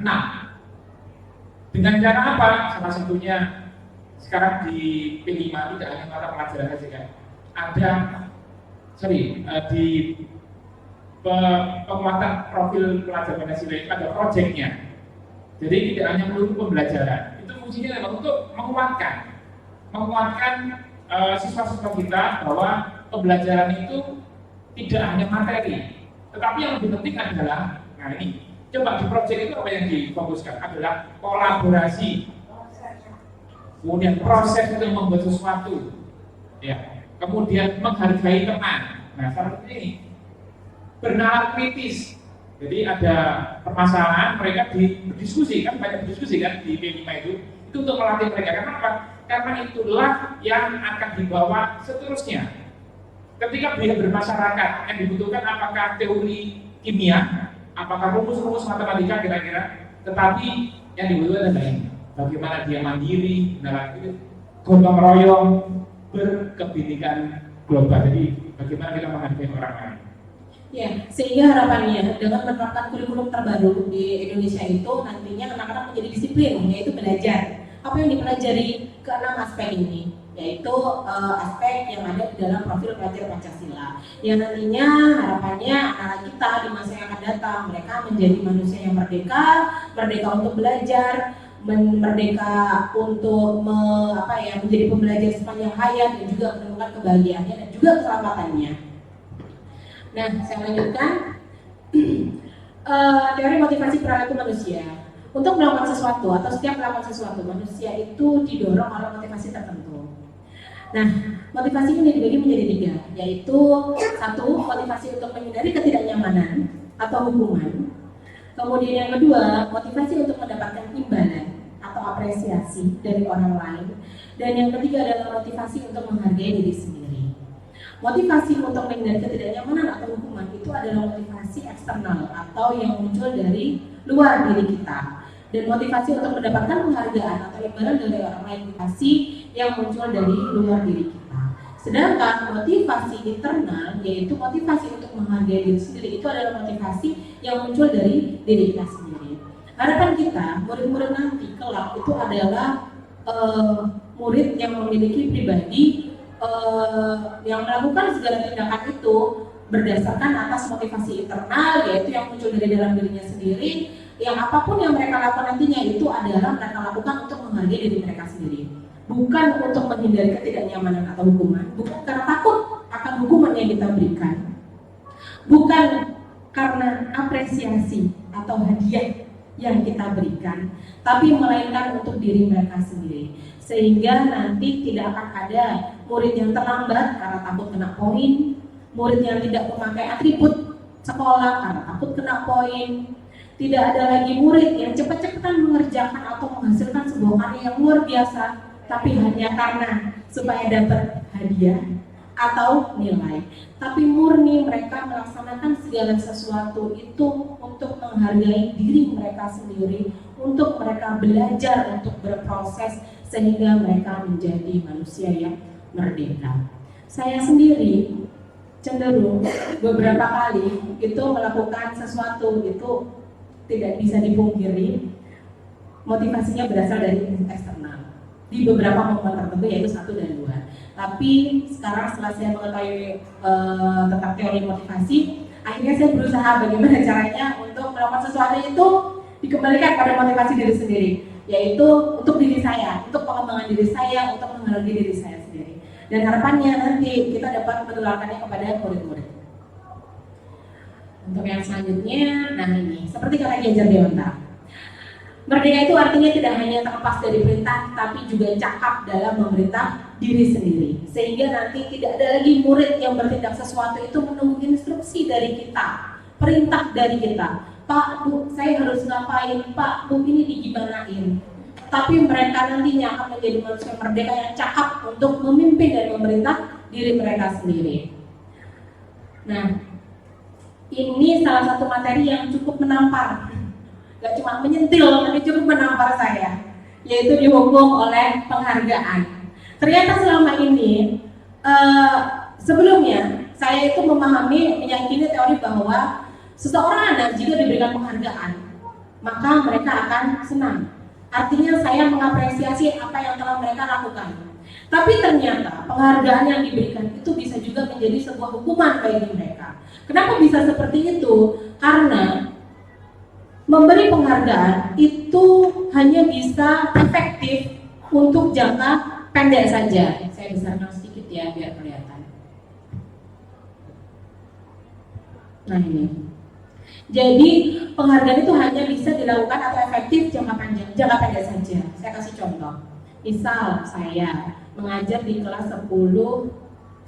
6. Dengan cara apa? Salah satunya sekarang di P5 tidak hanya mata pelajaran saja kan. Ada di penguatan profil pelajar Pancasila itu ada proyeknya. Jadi tidak hanya melulu pembelajaran. Itu fungsinya adalah untuk menguatkan siswa-siswa kita bahwa pembelajaran itu tidak hanya materi, tetapi yang lebih penting adalah, nah ini, coba di proyek itu apa yang difokuskan adalah kolaborasi, kemudian proses untuk membuat sesuatu, ya, kemudian menghargai teman. Nah, salah satu ini bernalar kritis. Jadi ada permasalahan, mereka berdiskusi, kan banyak berdiskusi kan di P5 itu untuk melatih mereka. Kenapa? Karena itulah yang akan dibawa seterusnya. Ketika dia bermasyarakat, yang dibutuhkan apakah teori kimia, apakah rumus-rumus matematika kira-kira, tetapi yang dibutuhkan adalah ini. Bagaimana dia mandiri, gotong royong, berkebinekaan global. Jadi bagaimana kita menghargai orang lain. Ya, sehingga harapannya dengan menerapkan kurikulum terbaru di Indonesia itu nantinya anak-anak menjadi disiplin, yaitu belajar. Apa yang dipelajari ke-6 aspek ini, yaitu aspek yang ada di dalam profil pelajar Pancasila. Yang nantinya harapannya anak kita di masa yang akan datang mereka menjadi manusia yang merdeka, merdeka untuk belajar, merdeka untuk menjadi pembelajar sepanjang hayat dan juga menemukan kebahagiaannya dan juga keselamatannya. Nah, saya lanjutkan teori motivasi perilaku manusia. Untuk melakukan sesuatu atau setiap melakukan sesuatu, manusia itu didorong oleh motivasi tertentu. Nah, motivasi ini dibagi menjadi 3, yaitu 1. Motivasi untuk menghindari ketidaknyamanan atau hukuman. Kemudian yang kedua, motivasi untuk mendapatkan imbalan atau apresiasi dari orang lain. Dan yang ketiga adalah motivasi untuk menghargai diri sendiri. Motivasi untuk menghindari ketidaknyamanan atau hukuman itu adalah motivasi eksternal atau yang muncul dari luar diri kita. Dan motivasi untuk mendapatkan penghargaan atau imbalan dari orang lain, motivasi yang muncul dari luar diri kita. Sedangkan motivasi internal, yaitu motivasi untuk menghargai diri sendiri, itu adalah motivasi yang muncul dari diri kita sendiri. Harapan kita, murid-murid nanti kelak itu adalah murid yang memiliki pribadi yang melakukan segala tindakan itu berdasarkan atas motivasi internal, yaitu yang muncul dari dalam dirinya sendiri. Yang apapun yang mereka lakukan nantinya itu adalah mereka lakukan untuk menghargai diri mereka sendiri, bukan untuk menghindari ketidaknyamanan atau hukuman, bukan karena takut akan hukuman yang kita berikan, bukan karena apresiasi atau hadiah yang kita berikan, tapi melainkan untuk diri mereka sendiri. Sehingga nanti tidak akan ada murid yang terlambat karena takut kena poin, murid yang tidak memakai atribut sekolah karena takut kena poin. Tidak ada lagi murid yang cepat-cepatan mengerjakan atau menghasilkan sebuah karya yang luar biasa, tapi hanya karena supaya dapat hadiah atau nilai, tapi murni mereka melaksanakan segala sesuatu itu untuk menghargai diri mereka sendiri, untuk mereka belajar untuk berproses sehingga mereka menjadi manusia yang merdeka. Saya sendiri cenderung beberapa kali itu melakukan sesuatu itu tidak bisa dipungkiri motivasinya berasal dari eksternal di beberapa momen tertentu, yaitu 1 dan 2. Tapi sekarang setelah saya mengetahui tentang teori motivasi, akhirnya saya berusaha bagaimana caranya untuk melakukan sesuatu itu dikembalikan pada motivasi diri sendiri, yaitu untuk diri saya, untuk pengembangan diri saya, untuk menghargai diri saya sendiri. Dan harapannya nanti kita dapat menularkannya kepada murid-murid. Untuk yang selanjutnya, nah ini seperti kata Ki Hajar Dewantara, merdeka itu artinya tidak hanya terlepas dari perintah, tapi juga cakap dalam memerintah diri sendiri. Sehingga nanti tidak ada lagi murid yang bertindak sesuatu itu menunggu instruksi dari kita, perintah dari kita. Pak, Bu, saya harus ngapain? Pak, Bu, ini digimanain? Tapi mereka nantinya akan menjadi manusia merdeka yang cakap untuk memimpin dan memerintah diri mereka sendiri. Nah, ini salah satu materi yang cukup menampar. Gak cuma menyentil, tapi cukup menampar saya, yaitu dihukum oleh penghargaan. Ternyata selama ini, sebelumnya saya itu memahami, meyakini teori bahwa seseorang anak jika diberikan penghargaan, maka mereka akan senang. Artinya saya mengapresiasi apa yang telah mereka lakukan. Tapi ternyata penghargaan yang diberikan itu bisa juga menjadi sebuah hukuman bagi mereka. Kenapa bisa seperti itu? Karena memberi penghargaan itu hanya bisa efektif untuk jangka pendek saja. Saya besarkan sedikit ya biar kelihatan. Nah ini. Jadi penghargaan itu hanya bisa dilakukan atau efektif jangka panjang, jangka pendek saja. Saya kasih contoh. Misal saya mengajar di kelas 10, 9,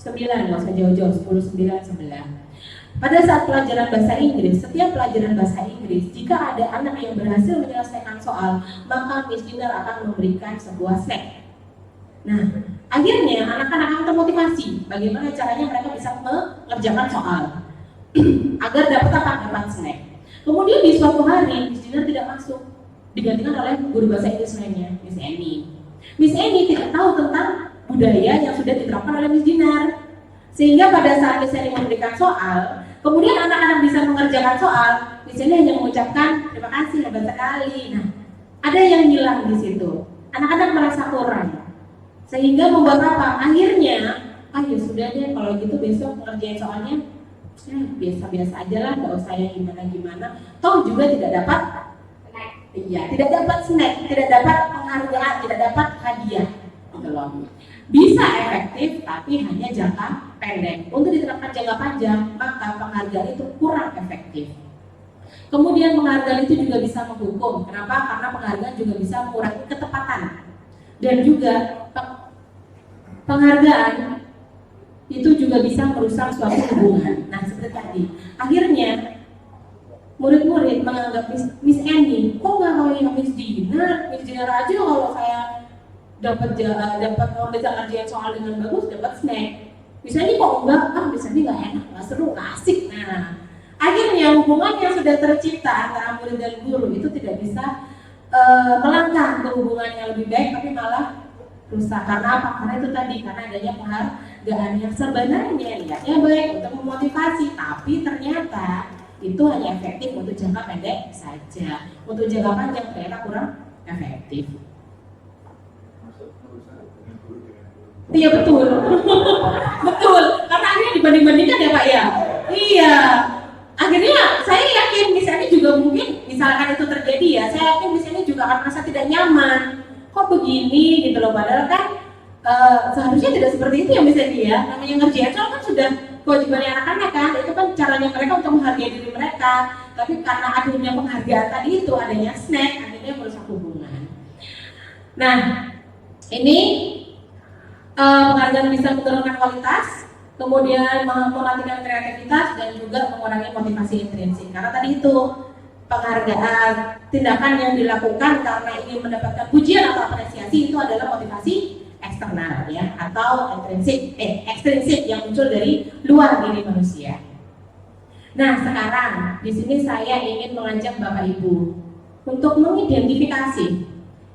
nggak usah jauh-jauh, 10, 9, 11. Pada saat pelajaran bahasa Inggris, setiap pelajaran bahasa Inggris, jika ada anak yang berhasil menyelesaikan soal, maka Miss Dinar akan memberikan sebuah snack. Nah, akhirnya anak-anak akan termotivasi. Bagaimana caranya mereka bisa mengerjakan soal agar dapat apa? Dapat snack. Kemudian di suatu hari, Miss Dinar tidak masuk, digantikan oleh guru bahasa Inggris lainnya, Miss Eni. Miss Eni tidak tahu tentang budaya yang sudah diterapkan oleh Miss Dinar. Sehingga pada saat Miss Eni memberikan soal, kemudian anak-anak bisa mengerjakan soal, Miss Eni hanya mengucapkan terima kasih, hebat sekali. Nah, ada yang hilang di situ. Anak-anak merasa kurang. Sehingga membuat apa? Akhirnya, ya sudah deh kalau gitu besok mengerjain soalnya biasa-biasa aja lah, nggak usah yang gimana-gimana. Toh juga tidak dapat snack. Iya, tidak dapat snack, tidak dapat penghargaan, tidak dapat hadiah. Gitu loh. Bisa efektif tapi hanya jangka pendek. Untuk diterapkan jangka panjang, maka penghargaan itu kurang efektif. Kemudian penghargaan itu juga bisa menghukum. Kenapa? Karena penghargaan juga bisa mengurangi ketepatan. Dan juga penghargaan itu juga bisa merusak suatu hubungan. Nah, seperti tadi. Akhirnya murid-murid menganggap Miss Eni, kok nggak kayak Miss Dinar? Miss Dinar aja kalau saya dapat bisa ngerjain soal dengan bagus, dapat snack. Miss Eni kok enggak? Miss Eni nggak enak, nggak seru, nggak asik. Nah, akhirnya hubungan yang sudah tercipta antara murid dan guru itu tidak bisa melangkah ke hubungan yang lebih baik, tapi malah rusak. Karena apa? Karena itu tadi, karena adanya penghargaan yang sebenarnya niatnya baik untuk memotivasi, tapi ternyata itu hanya efektif untuk jangka pendek saja. Untuk jangka panjang ternyata kurang efektif. Iya betul, betul. Karena akhirnya dibanding-bandingkan ya Pak ya. Iya. Akhirnya saya yakin Miss Eni juga mungkin misalkan itu terjadi ya, saya yakin Miss Eni juga akan merasa tidak nyaman. Kok begini gitu loh, padahal kan seharusnya tidak seperti itu ya Miss Eni ya. Namanya ngerjain soal kan sudah kewajibannya anak-anak kan, itu kan caranya mereka untuk menghargai diri mereka. Tapi karena adanya penghargaan tadi itu, adanya snack, akhirnya merusak hubungan. Nah, ini penghargaan bisa menurunkan kualitas, kemudian mematikan kreativitas dan juga mengurangi motivasi intrinsik. Karena tadi itu penghargaan, tindakan yang dilakukan karena ingin mendapatkan pujian atau apresiasi itu adalah motivasi eksternal ya, atau ekstrinsik yang muncul dari luar diri manusia. Nah, sekarang di sini saya ingin mengajak Bapak Ibu untuk mengidentifikasi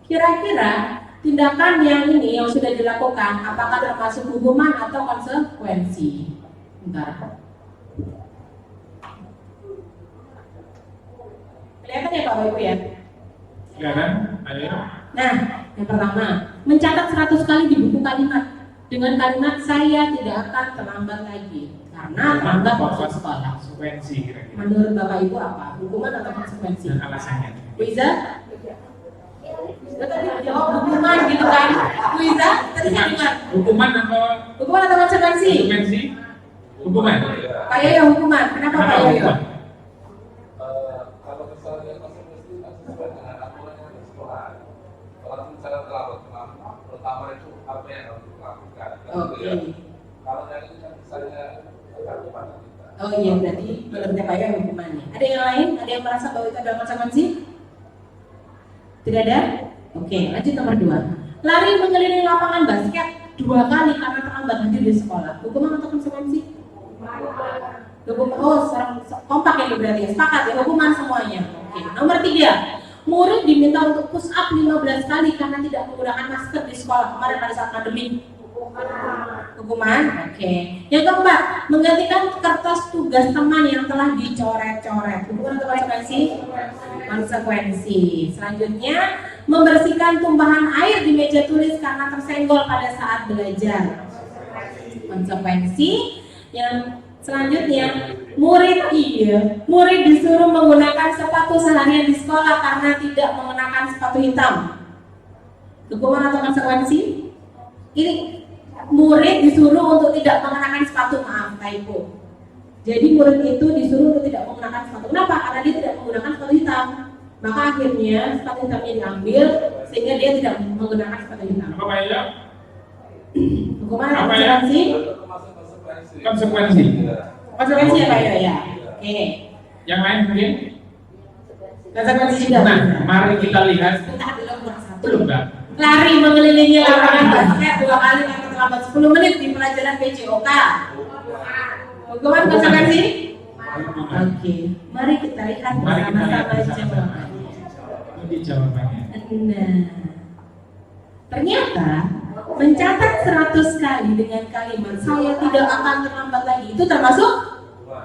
kira-kira tindakan yang ini yang sudah dilakukan apakah termasuk hukuman atau konsekuensi. Bentar. Kelihatan ya Bapak Ibu ya? Kelihatan? Ayo. Nah, yang pertama, mencatat 100 kali di buku kalimat dengan kalimat saya tidak akan terlambat lagi karena terlambat masuk sekolah. Konsekuensi kira-kira. Menurut Bapak Ibu apa? Hukuman atau konsekuensi? Dan alasannya. Wiza? Tadi jawab hukuman gitu kan? Wiza? Tadi saya dengar. Hukuman atau Hukuman atau konsekuensi? konsekuensi? Hukuman. Pak Yoyo hukuman. Kenapa Pak Yoyo? hukuman? Kalau misalnya konsekuensi kan sesuai dengan aturan yang ada di sekolah. Kalau misalnya terlambat, pertama itu apa yang harus dilakukan. Oke. Kalau yang ini kan misalnya akan kepada kita. Oh iya, berarti menurut Pak Yoyo hukumannya. Ada yang lain? Ada yang merasa bahwa itu adalah konsekuensi? Tidak ada? Oke, lanjut nomor 2. Lari mengelilingi lapangan basket 2 kali karena terlambat hadir di sekolah. Hukuman atau konsekuensi? Hukuman. Oh, sekarang kompak ini berarti ya. Sepakat ya, hukuman semuanya. Oke, nomor 3. Murid diminta untuk push up 15 kali karena tidak menggunakan masker di sekolah kemarin pada saat pandemi. Hukuman. Oke. Yang keempat, menggantikan kertas tugas teman yang telah dicoret-coret. Hukuman atau konsekuensi? Konsekuensi. Selanjutnya, membersihkan tumpahan air di meja tulis karena tersenggol pada saat belajar. Konsekuensi. Yang selanjutnya, murid disuruh menggunakan sepatu seharian di sekolah karena tidak mengenakan sepatu hitam. Hukuman atau konsekuensi? Ini murid disuruh untuk tidak mengenakan sepatu, maaf typo. Jadi murid itu disuruh untuk tidak menggunakan sepatu. Kenapa? Karena dia tidak menggunakan sepatu hitam. Maka akhirnya sepatu hitamnya diambil sehingga dia tidak menggunakan sepatu hitam. Apa Pak Yoyo? Hukuman atau Apa ya? konsekuensi? Konsekuensi. Konsekuensi ya Pak Yoyo ya. Oke. Yang lain mungkin? Konsekuensi juga. Nah, mari kita lihat. Bentar dulu kurang satu. Belum Mbak. Lari mengelilingi lapangan basket 2 kali karena terlambat 10 menit di pelajaran PJOK. Hukuman konsekuensi? Hukuman. Oke, mari kita lihat Mari kita lihat bersama-sama bersama. jawabannya. Ini jawabannya. Nah, ternyata mencatat 100 kali dengan kalimat saya tidak akan terlambat lagi itu termasuk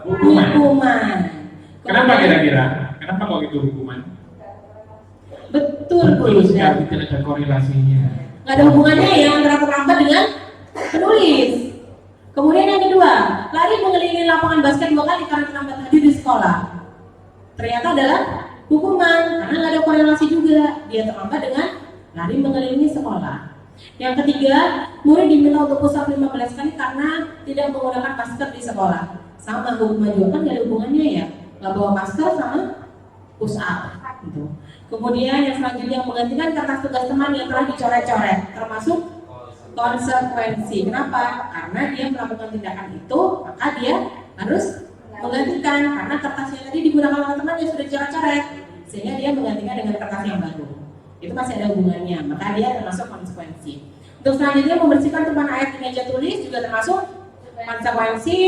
hukuman. Kenapa kira-kira? Kenapa kok itu hukuman? Betul, Bu Betul Ida. sekali, tidak ada korelasinya. Nggak ada hubungannya ya antara terlambat dengan penulis. Kemudian yang kedua, lari mengelilingi lapangan basket 2 kali karena terlambat hadir di sekolah. Ternyata adalah hukuman karena nggak ada korelasi juga. Dia terlambat dengan lari mengelilingi sekolah. Yang ketiga, murid diminta untuk push up 15 kali karena tidak menggunakan masker di sekolah. Sama hukuman juga kan nggak ada hubungannya ya. Nggak bawa masker sama push up. Gitu. Kemudian yang selanjutnya menggantikan kertas tugas teman yang telah dicoret-coret, termasuk konsekuensi. Kenapa? Karena dia melakukan tindakan itu, maka dia harus menggantikan karena kertasnya tadi digunakan oleh teman yang sudah dicoret-coret, sehingga dia menggantikan dengan kertas yang baru. Itu masih ada hubungannya, maka dia termasuk konsekuensi. Untuk selanjutnya membersihkan tumpahan air di meja tulis juga termasuk konsekuensi.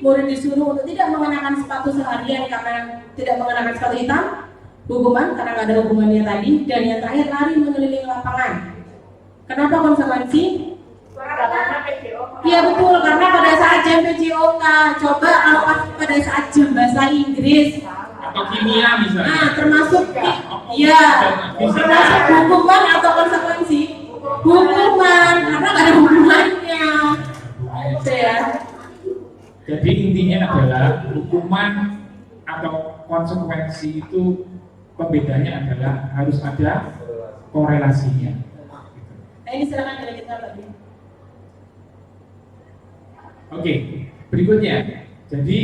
Murid disuruh untuk tidak mengenakan sepatu seharian karena tidak mengenakan sepatu hitam. Hukuman karena nggak ada hubungannya tadi. Dan yang terakhir, lari mengelilingi lapangan. Kenapa konsekuensi? Iya betul, karena pada saat jam PJOK, coba kalau pada saat jam bahasa Inggris Atau kimia misalnya. nah termasuk ya termasuk hukuman atau konsekuensi? Hukuman, karena nggak ada hubungannya. Gitu ya. Jadi intinya adalah hukuman atau konsekuensi itu pembedanya adalah harus ada korelasinya. Nah ini silakan kita lagi. Oke, berikutnya. Jadi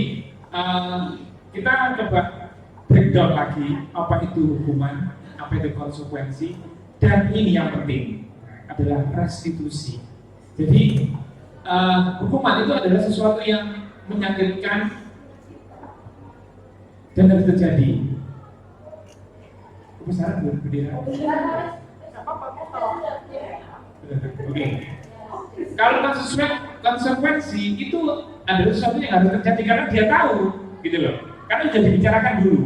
kita coba breakdown lagi apa itu hukuman, apa itu konsekuensi, dan ini yang penting adalah restitusi. Jadi hukuman itu adalah sesuatu yang menyakitkan dan harus terjadi. Kebesaran bendera. Oke. Kalau konsekuensi itu adalah sesuatu yang harus terjadi karena dia tahu, gitu loh. Karena sudah dibicarakan dulu.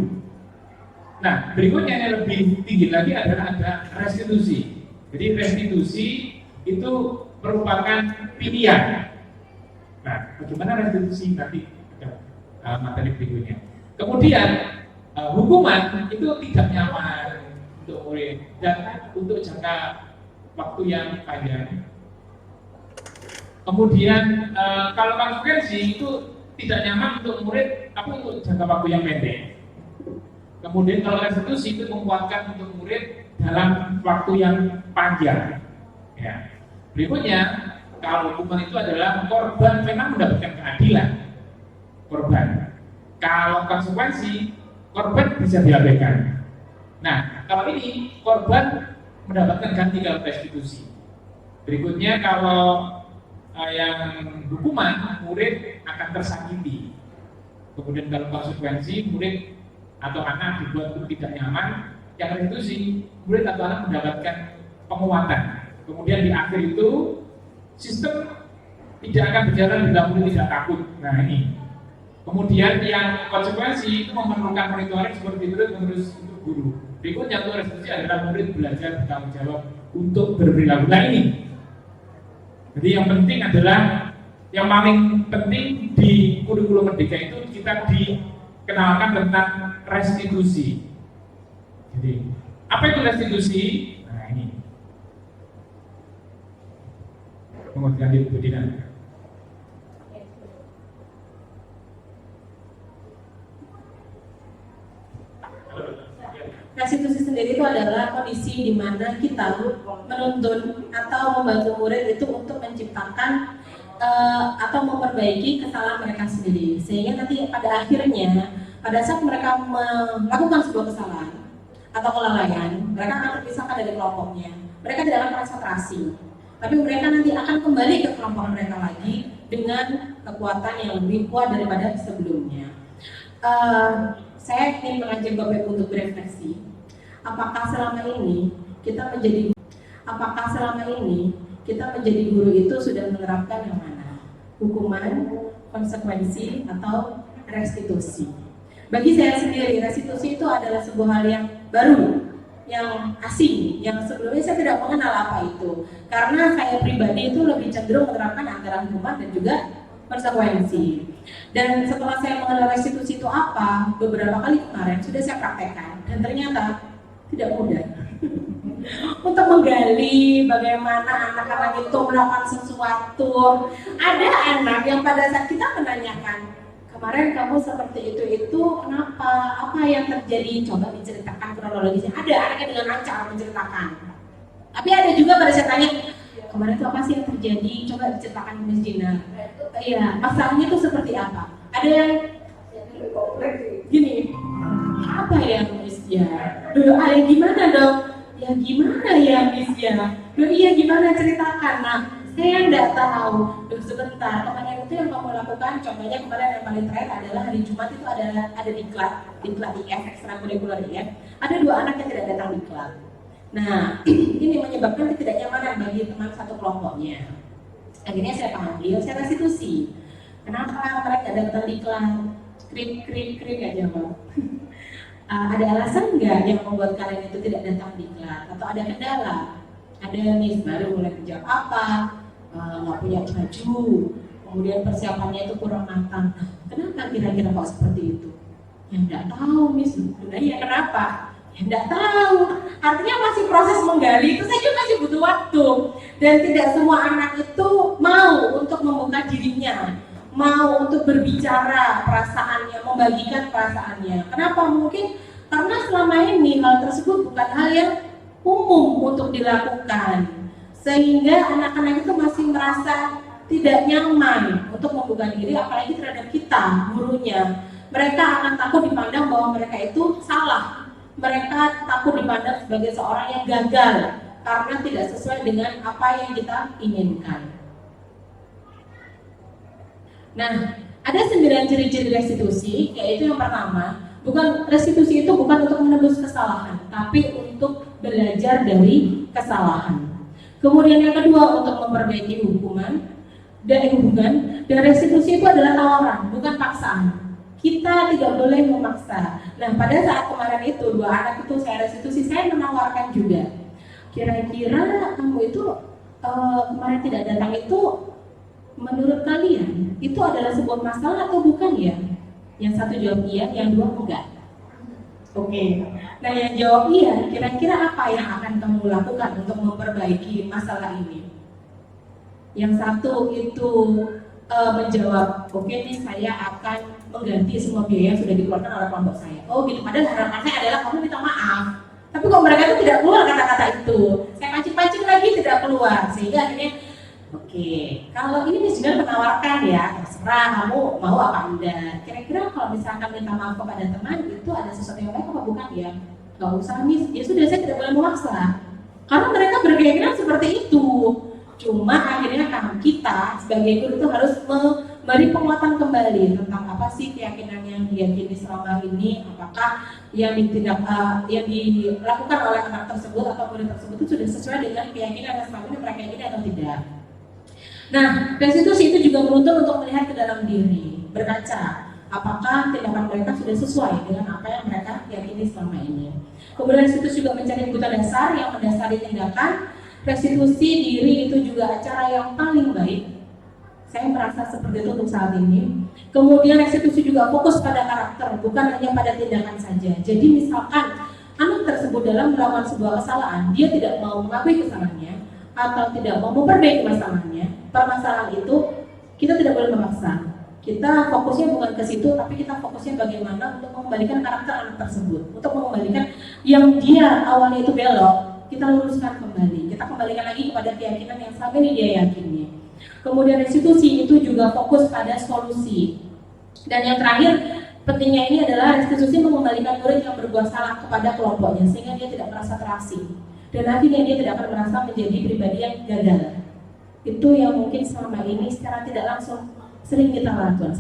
Nah, berikutnya yang lebih tinggi lagi adalah ada restitusi. Jadi restitusi itu merupakan pilihan. Nah, bagaimana restitusi nanti ada materi berikutnya. Kemudian hukuman itu tidak nyaman untuk murid dan untuk jangka waktu yang panjang. Kemudian kalau konsekuensi itu tidak nyaman untuk murid, tapi untuk jangka waktu yang pendek. Kemudian kalau restitusi itu menguatkan untuk murid dalam waktu yang panjang. Ya. Berikutnya, kalau hukuman itu adalah korban memang mendapatkan keadilan. Korban. Kalau konsekuensi, korban bisa diabaikan. Nah, kalau ini korban mendapatkan ganti kalau restitusi. Berikutnya kalau yang hukuman, murid akan tersakiti. Kemudian kalau konsekuensi, murid atau anak dibuat tidak nyaman. Yang restitusi, murid atau anak mendapatkan penguatan. Kemudian di akhir itu sistem tidak akan berjalan bila murid tidak takut. Nah ini. Kemudian yang konsekuensi itu memerlukan monitoring seperti terus untuk guru. Berikutnya untuk restitusi adalah murid belajar bertanggung jawab untuk berperilaku. Nah ini. Jadi yang penting adalah yang paling penting di kurikulum Merdeka itu kita dikenalkan tentang restitusi. Jadi apa itu restitusi? Nah ini. Kemudian diberikan. Restitusi sendiri itu adalah kondisi di mana kita menuntun atau membantu murid itu untuk menciptakan atau memperbaiki kesalahan mereka sendiri, sehingga nanti pada akhirnya pada saat mereka melakukan sebuah kesalahan atau kelalaian, mereka akan terpisahkan dari kelompoknya. Mereka tidak akan konsentrasi, tapi mereka nanti akan kembali ke kelompok mereka lagi dengan kekuatan yang lebih kuat daripada sebelumnya. Saya ingin mengajak Bapak Ibu untuk berefleksi. Apakah selama ini kita menjadi guru itu sudah menerapkan yang mana? Hukuman, konsekuensi, atau restitusi? Bagi saya sendiri, restitusi itu adalah sebuah hal yang baru, yang asing, yang sebelumnya saya tidak mengenal apa itu. Karena saya pribadi itu lebih cenderung menerapkan antara hukuman dan juga konsekuensi. Dan setelah saya mengenal restitusi itu apa, beberapa kali kemarin sudah saya praktekkan dan ternyata tidak mudah untuk menggali bagaimana anak-anak itu melakukan sesuatu. Ada anak yang pada saat kita menanyakan, kemarin kamu seperti itu kenapa? Apa yang terjadi? Coba diceritakan kronologisnya. Ada anak yang dengan lancar menceritakan. Tapi ada juga pada saya tanya, kemarin itu apa sih yang terjadi? Coba diceritakan Miss Gina. Iya, masalahnya itu seperti apa? Ada yang gini, apa ya Miss ya? Gimana dong? Ya gimana ya Miss ya? Iya gimana ceritakan? Nah, saya enggak tahu. Sebentar, kemarin itu yang kamu lakukan, contohnya kemarin yang paling terakhir adalah hari Jumat itu ada diklat IF, ekstrakurikuler IF. Ada 2 anak yang tidak datang diklat. Nah, ini menyebabkan ketidaknyamanan bagi teman satu kelompoknya. Akhirnya saya panggil, saya restitusi. Kenapa mereka datang di kelas? Krik gak jawab. Ada alasan nggak yang membuat kalian itu tidak datang di kelas? Atau ada kendala? Ada Miss baru mulai menjawab apa? Nggak punya baju. Kemudian persiapannya itu kurang matang. Kenapa kira-kira kok seperti itu? Ya nggak tahu Miss. Nah iya kenapa? Ya nggak tahu. Artinya masih proses menggali, itu saja masih butuh waktu. Dan tidak semua anak itu mau untuk membuka dirinya, mau untuk berbicara perasaannya, membagikan perasaannya. Kenapa? Mungkin karena selama ini hal tersebut bukan hal yang umum untuk dilakukan, sehingga anak-anak itu masih merasa tidak nyaman untuk membuka diri, apalagi terhadap kita, gurunya. Mereka akan takut dipandang bahwa mereka itu salah. Mereka takut dipandang sebagai seorang yang gagal karena tidak sesuai dengan apa yang kita inginkan. Nah, ada 9 ciri-ciri restitusi, yaitu yang pertama, restitusi itu bukan untuk menebus kesalahan, tapi untuk belajar dari kesalahan. Kemudian yang kedua untuk memperbaiki hubungan dan restitusi itu adalah tawaran, bukan paksaan. Kita tidak boleh memaksa. Nah, pada saat kemarin itu 2 anak itu saya restitusi, saya menawarkan juga. Kira-kira kamu itu kemarin tidak datang itu menurut kalian itu adalah sebuah masalah atau bukan ya? Yang satu jawab iya, yang dua enggak. Oke. Nah, yang jawab iya, kira-kira apa yang akan kamu lakukan untuk memperbaiki masalah ini? Yang satu itu menjawab, oke nih saya akan mengganti semua biaya yang sudah dikeluarkan oleh kelompok saya. Oh gitu, padahal harapan saya adalah kamu minta maaf. Tapi kok mereka itu tidak keluar kata-kata itu. Saya pancing-pancing lagi tidak keluar, sehingga akhirnya oke, kalau ini sudah menawarkan ya, terserah kamu mau apa enggak. Kira-kira kalau misalkan minta maaf kepada teman itu ada sesuatu yang baik apa bukan ya? Gak usah nih, ya sudah saya tidak boleh memaksa. Karena mereka berkeyakinan seperti itu. Cuma akhirnya kita sebagai guru itu harus memberi penguatan kembali tentang apa sih keyakinan yang diyakini selama ini, apakah yang dilakukan oleh anak tersebut atau murid tersebut itu sudah sesuai dengan keyakinan yang selama ini mereka yakini atau tidak. Nah, restitusi itu juga menuntut untuk melihat ke dalam diri, berkaca apakah tindakan mereka sudah sesuai dengan apa yang mereka yakini selama ini. Kemudian restitusi juga mencari kebutuhan dasar yang mendasari tindakan. Restitusi diri itu juga cara yang paling baik. Saya merasa seperti itu untuk saat ini. Kemudian restitusi juga fokus pada karakter, bukan hanya pada tindakan saja. Jadi misalkan anak tersebut dalam melakukan sebuah kesalahan, dia tidak mau mengakui kesalahannya atau tidak mau memperbaiki masalahnya, permasalahan itu kita tidak boleh memaksa. Kita fokusnya bukan ke situ, tapi kita fokusnya bagaimana untuk mengembalikan karakter anak tersebut, untuk mengembalikan yang dia awalnya itu belok, kita luruskan kembali, kita kembalikan lagi kepada keyakinan yang selama ini dia yakini. Kemudian restitusi itu juga fokus pada solusi. Dan yang terakhir, pentingnya ini adalah restitusi mengembalikan murid yang berbuat salah kepada kelompoknya, sehingga dia tidak merasa terasing. Dan akhirnya dia tidak akan merasa menjadi pribadi yang gagal. Itu yang mungkin selama ini secara tidak langsung sering kita lakukan.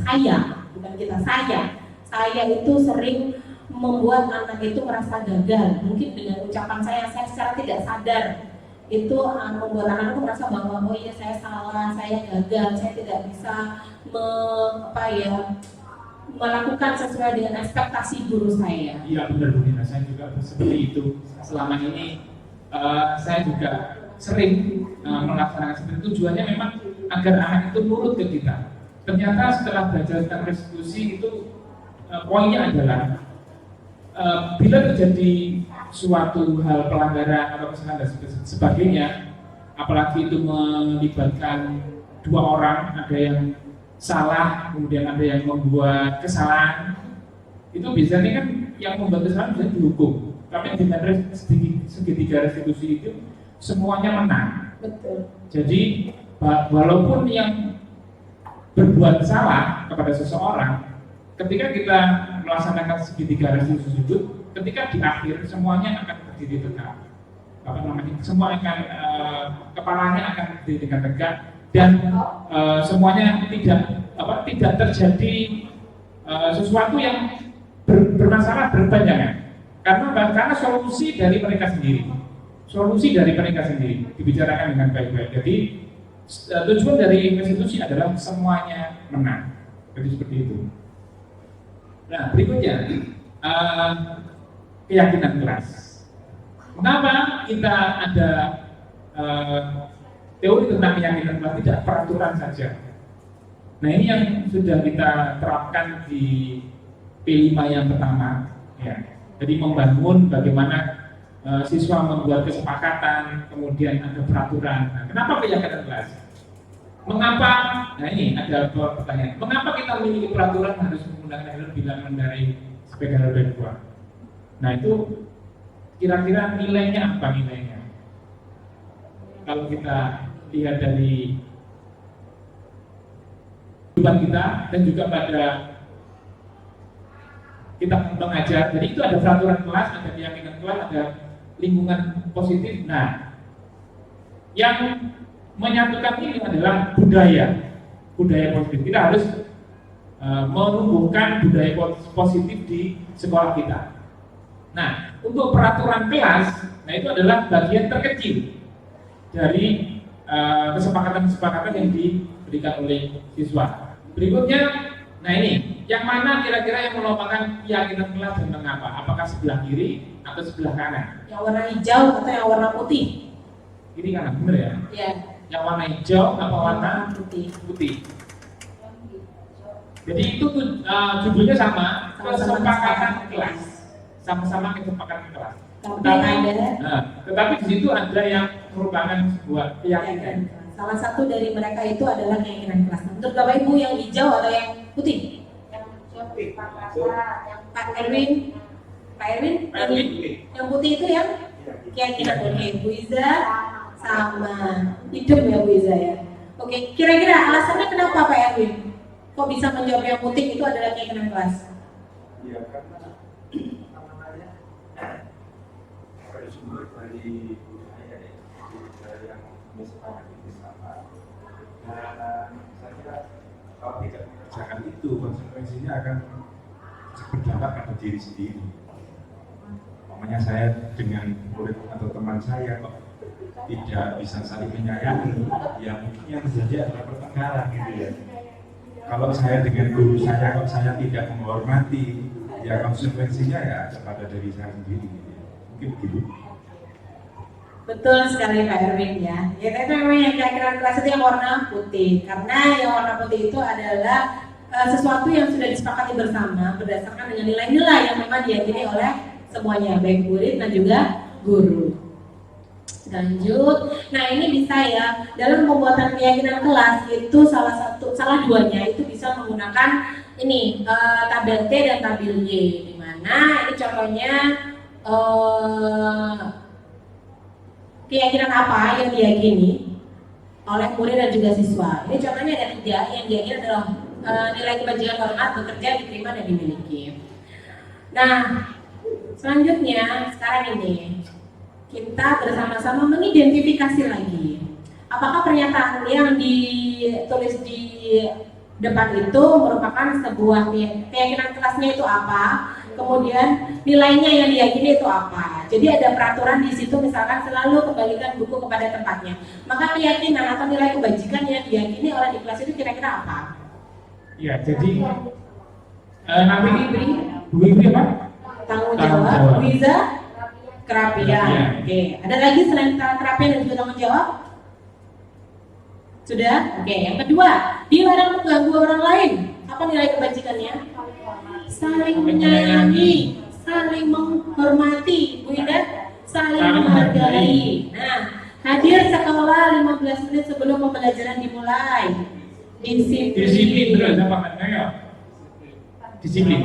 Saya itu sering membuat anak itu merasa gagal. Mungkin dengan ucapan saya secara tidak sadar itu membuat anak itu merasa bahwa oh iya saya salah, saya gagal, saya tidak bisa melakukan sesuai dengan ekspektasi guru saya. Iya benar Bu Nina, saya juga seperti itu. Selama ini saya juga sering melaksanakan seperti itu. Tujuannya memang agar anak itu nurut ke kita. Ternyata setelah belajar tentang restitusi itu poinnya adalah bila terjadi suatu hal pelanggaran atau kesalahan dan sebagainya, apalagi itu melibatkan 2 orang, ada yang salah, kemudian ada yang membuat kesalahan, itu biasanya kan yang membuat kesalahan bisa dihukum. Tapi dengan segitiga restitusi itu semuanya menang. Betul. Jadi walaupun yang berbuat salah kepada seseorang, ketika kita melaksanakan segitiga restitusi tersebut, ketika di akhir semuanya akan berdiri tegak. Semua akan kepalanya akan berdiri dengan tegak dan semuanya tidak terjadi sesuatu yang bermasalah berkepanjangan. Karena solusi dari mereka sendiri. Dibicarakan dengan baik-baik. Jadi tujuan dari restitusi adalah semuanya menang. Jadi seperti itu. Nah, berikutnya keyakinan kelas. Kenapa kita ada teori tentang keyakinan kelas, tidak peraturan saja. Nah, ini yang sudah kita terapkan di P5 yang pertama, ya. Jadi membangun bagaimana siswa membuat kesepakatan, kemudian ada peraturan. Nah, kenapa keyakinan kelas? Mengapa? Nah ini ada pertanyaan. Mengapa kita memiliki peraturan harus menggunakan bilangan dari sepeda roda 2? Nah itu kira-kira nilainya apa nilainya? Kalau kita lihat dari kehidupan kita dan juga pada kita mengajar, jadi itu ada peraturan kelas, ada keyakinan kelas, ada lingkungan positif. Nah, yang menyatukan ini adalah budaya positif. Kita harus menumbuhkan budaya positif di sekolah kita. Nah, untuk peraturan kelas, nah itu adalah bagian terkecil dari kesepakatan-kesepakatan yang diberikan oleh siswa. Berikutnya, nah ini, yang mana kira-kira yang merupakan keyakinan kelas dan mengapa? Apakah sebelah kiri atau sebelah kanan? Yang warna hijau atau yang warna putih? Ini kanan, bener ya? Ya, Yang warna hijau apa warna putih. putih? Jadi itu judulnya sama, Sama-sama kesepakatan kesepakatan kelas, sama-sama kesepakatan kelas. Tapi ada Tetapi di situ ada yang merupakan sebuah keyakinan. keyakinan kelas. Salah satu dari mereka itu adalah keyakinan kelas. Menurut Bapak Ibu yang hijau atau yang putih? Pak Erwin, yang putih itu yang keyakinan. Oke, Bu Iza sama hidup ya Bu Iza ya. Oke, kira-kira alasannya kenapa Pak Erwin? Kok bisa menjawab yang putih itu adalah keyakinan kelas? Ya karena namanya bersumber dari budaya ya, budaya yang disepakati bersama. Dan saya kira kalau tidak mengerjakan itu konsekuensinya akan berdampak pada diri sendiri. Makanya saya dengan murid atau teman saya kok tidak bisa saling menyayangi, ya mungkin yang terjadi adalah pertengkaran gitu ya. Kalau saya dengan guru saya kok saya tidak menghormati, ya konsekuensinya ya kepada diri saya sendiri gitu ya. Mungkin begitu. Betul sekali Pak Erwin ya. Ya itu memang yang keyakinan kelas itu yang warna putih. Karena yang warna putih itu adalah sesuatu yang sudah disepakati bersama berdasarkan dengan nilai-nilai yang memang diyakini oleh semuanya, baik murid dan juga guru. Lanjut. Nah ini bisa ya dalam pembuatan keyakinan kelas itu salah duanya itu bisa menggunakan ini tabel T dan tabel Y. Di mana ini contohnya keyakinan apa yang diyakini oleh murid dan juga siswa. Ini contohnya ada 3 yang diyakini adalah nilai kebajikan hormat, bekerja, diterima dan dimiliki. Nah selanjutnya sekarang ini kita bersama-sama mengidentifikasi lagi apakah pernyataan yang ditulis di depan itu merupakan sebuah keyakinan kelasnya itu apa, kemudian nilainya yang diyakini itu apa. Jadi ada peraturan di situ, misalkan selalu kembalikan buku kepada tempatnya. Maka keyakinan atau nilai kebajikan yang diyakini oleh di kelas itu kira-kira apa? Ya, jadi nanti Bu Ibri apa? Tanggung jawab. Bu Iza? Kerapian. Oke. Ada lagi selain kerapian dan juga tanggung jawab? Sudah? Oke. Yang kedua, dilarang mengganggu orang lain. Apa nilai kebajikannya? Saling menyayangi, saling menghormati. Bu Ida? Saling menghargai. Nah, hadir sekolah 15 menit sebelum pembelajaran dimulai. Disiplin terus apa namanya? Disiplin.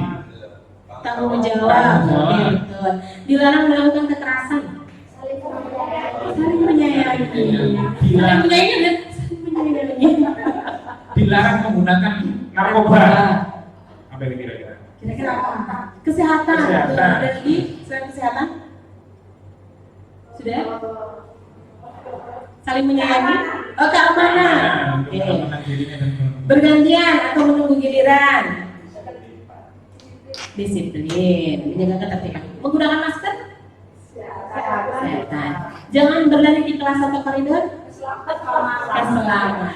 Tanggung jawab. Betul. Dilarang melakukan kekerasan. Saling menyayangi. Saling menyayangi. Dilarang menggunakan narkoba. Apa yang kira-kira? Kira-kira apa? Kesehatan. Betul. Ada lagi selain kesehatan? Sudah? Saling menyayangi. Oh, keamanan. Oke. Bergantian atau menunggu giliran. Disiplin, menjaga ketertiban. Menggunakan masker? Kesehatan. Jangan berlari di kelas atau koridor? Keselamatan.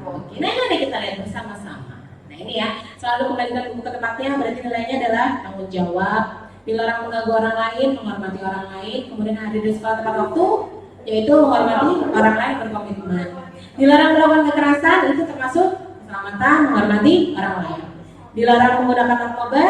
Oke, nah ini kita lihat bersama-sama. Nah ini ya, selalu kembalikan buku ke tempatnya. Berarti nilainya adalah tanggung jawab, dilarang mengganggu orang lain, menghormati orang lain, kemudian hadir di sekolah tepat waktu, yaitu menghormati orang lain berkomitmen. Dilarang melakukan kekerasan, itu termasuk keselamatan, menghormati orang lain. Dilarang menggunakan narkoba,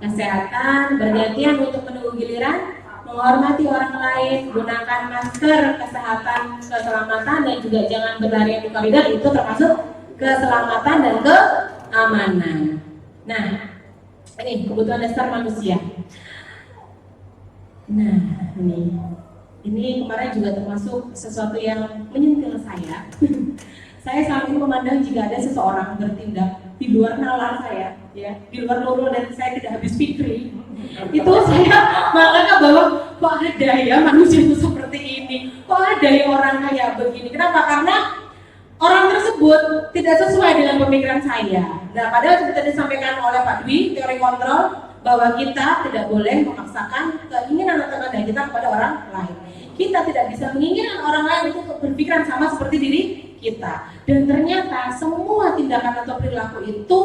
kesehatan, bergantian untuk menunggu giliran, menghormati orang lain, gunakan masker, kesehatan, keselamatan, dan juga jangan berlari di koridor, itu termasuk keselamatan dan keamanan. Nah, ini kebutuhan dasar manusia. Nah, ini kemarin juga termasuk sesuatu yang menyentil saya. Saya selama ini memandang jika ada seseorang bertindak di luar nalar saya, ya, di luar nurul dan saya tidak habis fikri, itu saya malah bahwa kok ada ya manusia itu seperti ini, kok ada ya orang kayak begini. Kenapa? Karena orang tersebut tidak sesuai dengan pemikiran saya. Nah, padahal seperti disampaikan oleh Pak Dwi, teori kontrol, bahwa kita tidak boleh memaksakan keinginan atau kehendak kita kepada orang lain. kita tidak bisa menginginkan orang lain itu untuk berpikiran sama seperti diri kita. Dan ternyata semua tindakan atau perilaku itu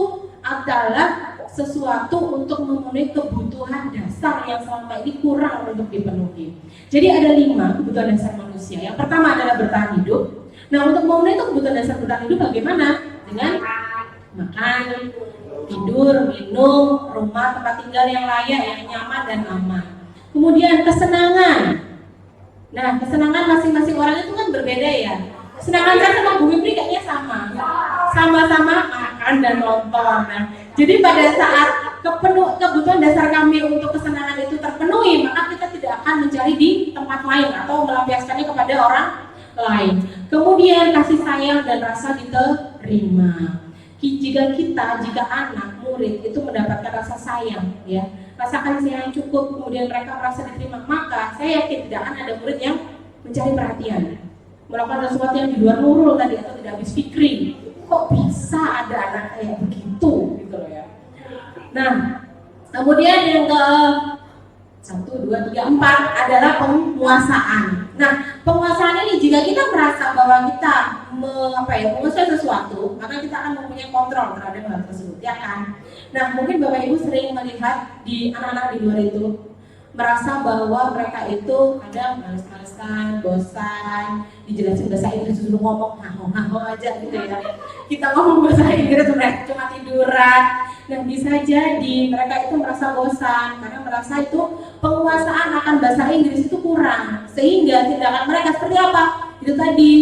adalah sesuatu untuk memenuhi kebutuhan dasar yang selama ini kurang untuk dipenuhi. Jadi ada 5 kebutuhan dasar manusia. Yang pertama adalah bertahan hidup. Nah, untuk memenuhi kebutuhan dasar bertahan hidup bagaimana? Dengan makan, tidur, minum, rumah, tempat tinggal yang layak, yang nyaman dan aman. Kemudian kesenangan. Nah, kesenangan masing-masing orang itu kan berbeda ya. Kesenangan saya sama Bu Wipri kayaknya sama. Sama-sama makan dan nonton. Nah, jadi pada saat kebutuhan dasar kami untuk kesenangan itu terpenuhi, maka kita tidak akan mencari di tempat lain atau melampiaskannya kepada orang lain. Kemudian kasih sayang dan rasa diterima. Jika anak, murid itu mendapatkan rasa sayang, ya, rasa kasih yang cukup, kemudian mereka merasa diterima, maka saya yakin tidak akan ada murid yang mencari perhatian, melakukan sesuatu yang di luar nurul tadi atau tidak habis fikri. Kok bisa ada anak kayak begitu, gitu loh ya. Nah, kemudian yang ke 1, 2, 3, 4 adalah penguasaan. Nah, penguasaan ini jika kita merasa bahwa kita menguasai sesuatu, maka kita akan mempunyai kontrol terhadap hal tersebut, ya kan? Nah, mungkin Bapak Ibu sering melihat di anak-anak di luar itu merasa bahwa mereka itu kadang males-malesan, bosan, dijelasin bahasa Inggris disuruh ngomong haho aja gitu ya. Kita ngomong bahasa Inggris mereka cuma tiduran. Nah, bisa jadi mereka itu merasa bosan karena merasa itu penguasaan akan bahasa Inggris itu kurang, sehingga tindakan mereka seperti apa? Itu tadi,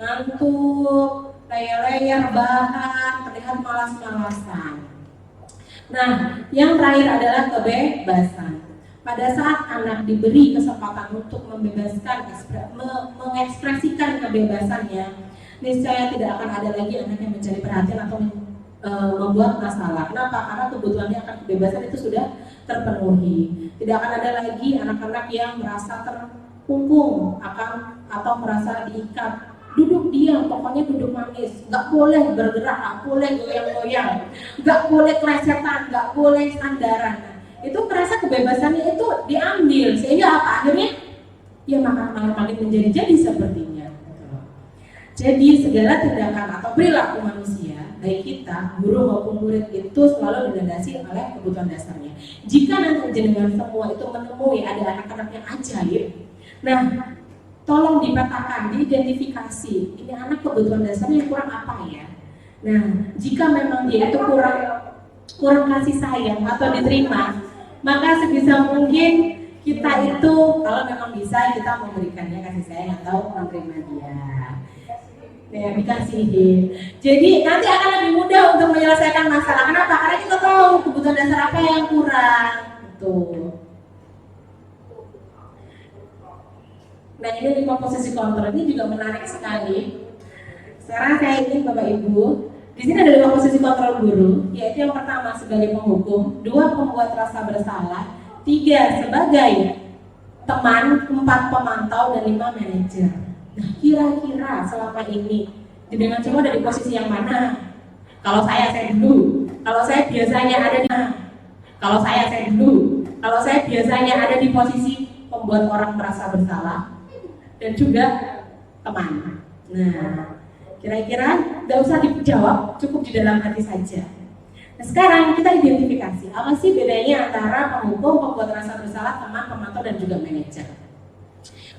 ngantuk, layar-layar bahan, terlihat malas-malasan. Nah, yang terakhir adalah kebebasan. Pada saat anak diberi kesempatan untuk membebaskan, mengekspresikan kebebasannya, niscaya tidak akan ada lagi anak yang mencari perhatian atau membuat masalah. Kenapa? Karena kebutuhannya akan kebebasan itu sudah terpenuhi. Tidak akan ada lagi anak-anak yang merasa terkungkung atau merasa diikat. Duduk diam, pokoknya duduk manis, nggak boleh bergerak, nggak boleh goyang-goyang, nggak boleh kelesetan, nggak boleh sandaran. Itu merasa kebebasannya itu diambil, sehingga apa? Akhirnya ya makin menjadi sepertinya. Jadi segala tindakan atau perilaku manusia, baik kita, guru maupun murid, itu selalu dilandasi oleh kebutuhan dasarnya. Jika nanti jenengan semua itu menemui ada anak-anak yang ajaib, nah tolong dipetakan, diidentifikasi, ini anak kebutuhan dasarnya kurang apa ya. Nah, jika memang dia itu kurang kasih sayang atau diterima, maka sebisa mungkin kita itu kalau memang bisa kita memberikannya kasih sayang atau menerima dia. Ya, dikasihin. Jadi nanti akan lebih mudah untuk menyelesaikan masalah. Kenapa? Karena kita tahu kebutuhan dasar apa yang kurang. Betul. Nah, ini 5 posisi kontrol ini juga menarik sekali. Sekarang saya ingin Bapak Ibu, di sini ada 5 posisi kontrol guru, yaitu yang pertama sebagai penghukum, 2 pembuat rasa bersalah, 3 sebagai teman, 4 pemantau, dan 5 manajer. Nah, kira-kira selama ini dengan semua dari posisi yang mana? Kalau saya dulu. Kalau saya biasanya ada di Kalau saya dulu. Kalau saya biasanya ada di posisi pembuat orang merasa bersalah dan juga teman. Nah, kira-kira nggak usah dijawab, cukup di dalam hati saja. Nah, sekarang kita identifikasi apa sih bedanya antara penghukum, pembuat rasa bersalah, teman, pemantau, dan juga manajer.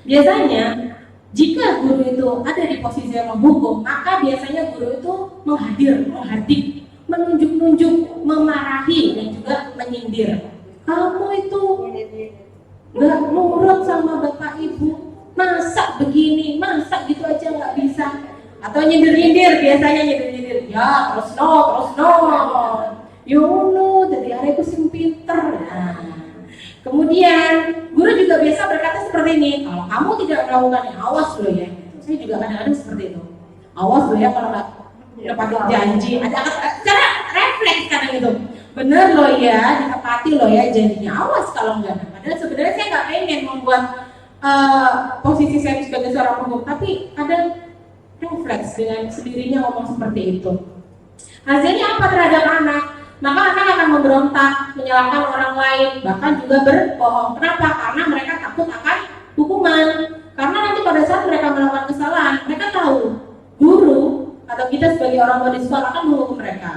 Biasanya jika guru itu ada di posisi yang menghukum, maka biasanya guru itu menghadik, menunjuk-nunjuk, memarahi, dan juga menyindir. Kamu itu nggak nurut sama bapak ibu, masa begini, masa gitu aja nggak bisa. Atau nyindir-nyindir, biasanya nyindir-nyindir. Ya, terus no. Yono, jadi areku sing pinter. Nah, kemudian guru juga biasa berkata seperti ini, kalau kamu tidak melakukannya, awas lo ya. Saya juga kadang-kadang seperti itu. Awas lo ya kalau nggak dapatin janji. Ada cara refleks kadang itu. Bener lo ya, ditepati lo ya janjinya. Awas kalau nggak. Padahal sebenarnya saya nggak pengen membuat posisi saya sebagai seorang penghukum, tapi kadang refleks dengan sendirinya ngomong seperti itu. Hasilnya apa terhadap anak? Maka anak akan memberontak, menyalahkan orang lain, bahkan juga berbohong. Kenapa? Karena mereka takut akan hukuman. Karena nanti pada saat mereka melakukan kesalahan, mereka tahu guru atau kita sebagai orang tua di sekolah akan menghukum mereka.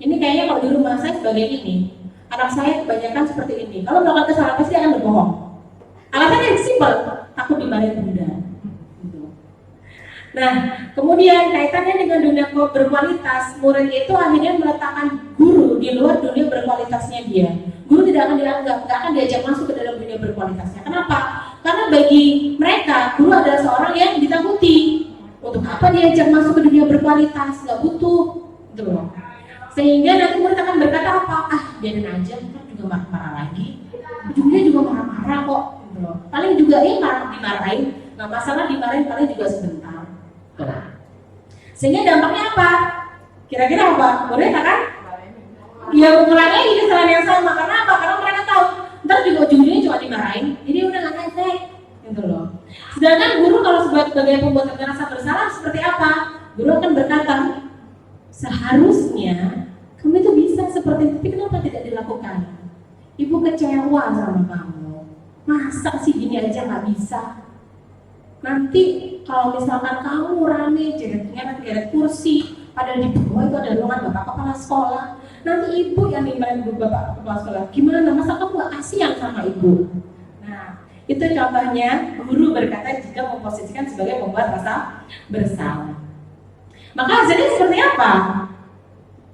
Ini kayaknya kalau di rumah saya sebagai ini, anak saya kebanyakan seperti ini. Kalau melakukan kesalahan pasti akan berbohong. Alasannya simpel, takut dimarahin bunda. Gitu. Nah, kemudian kaitannya dengan dunia berkualitas, murid itu akhirnya meletakkan guru di luar dunia berkualitasnya dia. Guru tidak akan dianggap, tidak akan diajak masuk ke dalam dunia berkualitasnya. Kenapa? Karena bagi mereka, guru adalah seorang yang ditakuti. Untuk apa diajak masuk ke dunia berkualitas? Nggak butuh, gitu loh. Sehingga nanti murid akan berkata apa? Ah, biarin aja, kan juga marah-marah lagi. Ujungnya juga marah-marah kok, gitu loh. Paling juga dimarahin, nggak masalah dimarahin, paling juga sebentar. Sehingga dampaknya apa? Kira-kira apa? Murid akan ya mengulangi lagi kesalahan yang sama. Karena apa? Karena mereka tahu ntar juga ujungnya cuma dimarahin, jadi udah nggak efek, gitu loh. Sedangkan guru kalau sebagai pembuat merasa bersalah seperti apa? Guru akan berkata, seharusnya kamu itu bisa seperti itu, tapi kenapa tidak dilakukan? Ibu kecewa sama kamu. Masa sih gini aja nggak bisa? Nanti kalau misalkan kamu rame geret kursi, padahal di bawah itu ada ruangan bapak kepala sekolah. Nanti ibu yang dimarahin bapak kepala sekolah. Gimana? Masa kamu gak kasihan sama ibu? Nah, itu contohnya guru berkata jika memposisikan sebagai pembuat rasa bersalah. Maka hasilnya seperti apa?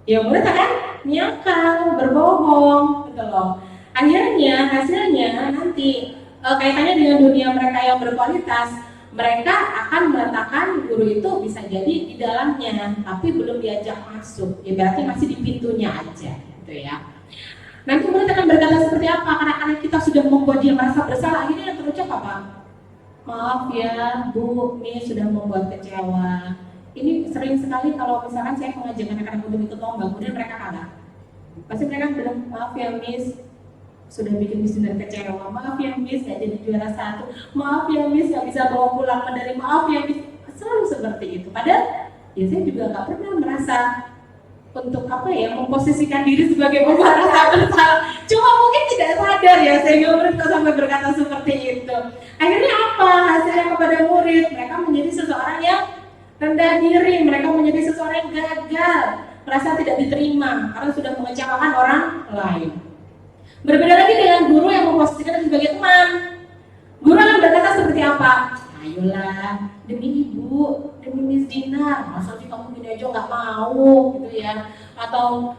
Ya murid akan nyangkal, berbohong, gitu loh. Akhirnya hasilnya nanti kaitannya dengan dunia mereka yang berkualitas, mereka akan meletakkan guru itu bisa jadi di dalamnya, tapi belum diajak masuk. Ya berarti masih di pintunya aja, gitu ya. Nanti murid akan berkata seperti apa? Karena kita sudah membuat dia merasa bersalah. Akhirnya yang terucap apa? Maaf ya, Bu, ini sudah membuat kecewa. Ini sering sekali kalau misalkan saya mengajak anak-anak untuk ikut lomba, kemudian mereka kalah. Pasti mereka bilang, maaf ya Miss, sudah bikin Miss Dinda kecewa. Maaf ya Miss, gak jadi juara 1. Maaf ya Miss, gak bisa bawa pulang medali. Maaf ya Miss, selalu seperti itu. Padahal, ya saya juga gak pernah merasa untuk apa ya, memposisikan diri sebagai pembuat rasa bersalah. Cuma mungkin tidak sadar ya, sehingga murid kok sampai berkata seperti itu. Akhirnya apa? Hasilnya kepada murid, mereka menjadi seseorang yang rendah diri, mereka menjadi seseorang yang gagal, merasa tidak diterima karena sudah mengecewakan orang lain. Berbeda lagi dengan guru yang memposisikan sebagai teman. Guru akan berkata seperti apa? Ayolah, demi ibu, demi Miss Dina, masa sih kamu gini aja nggak mau, gitu ya? Atau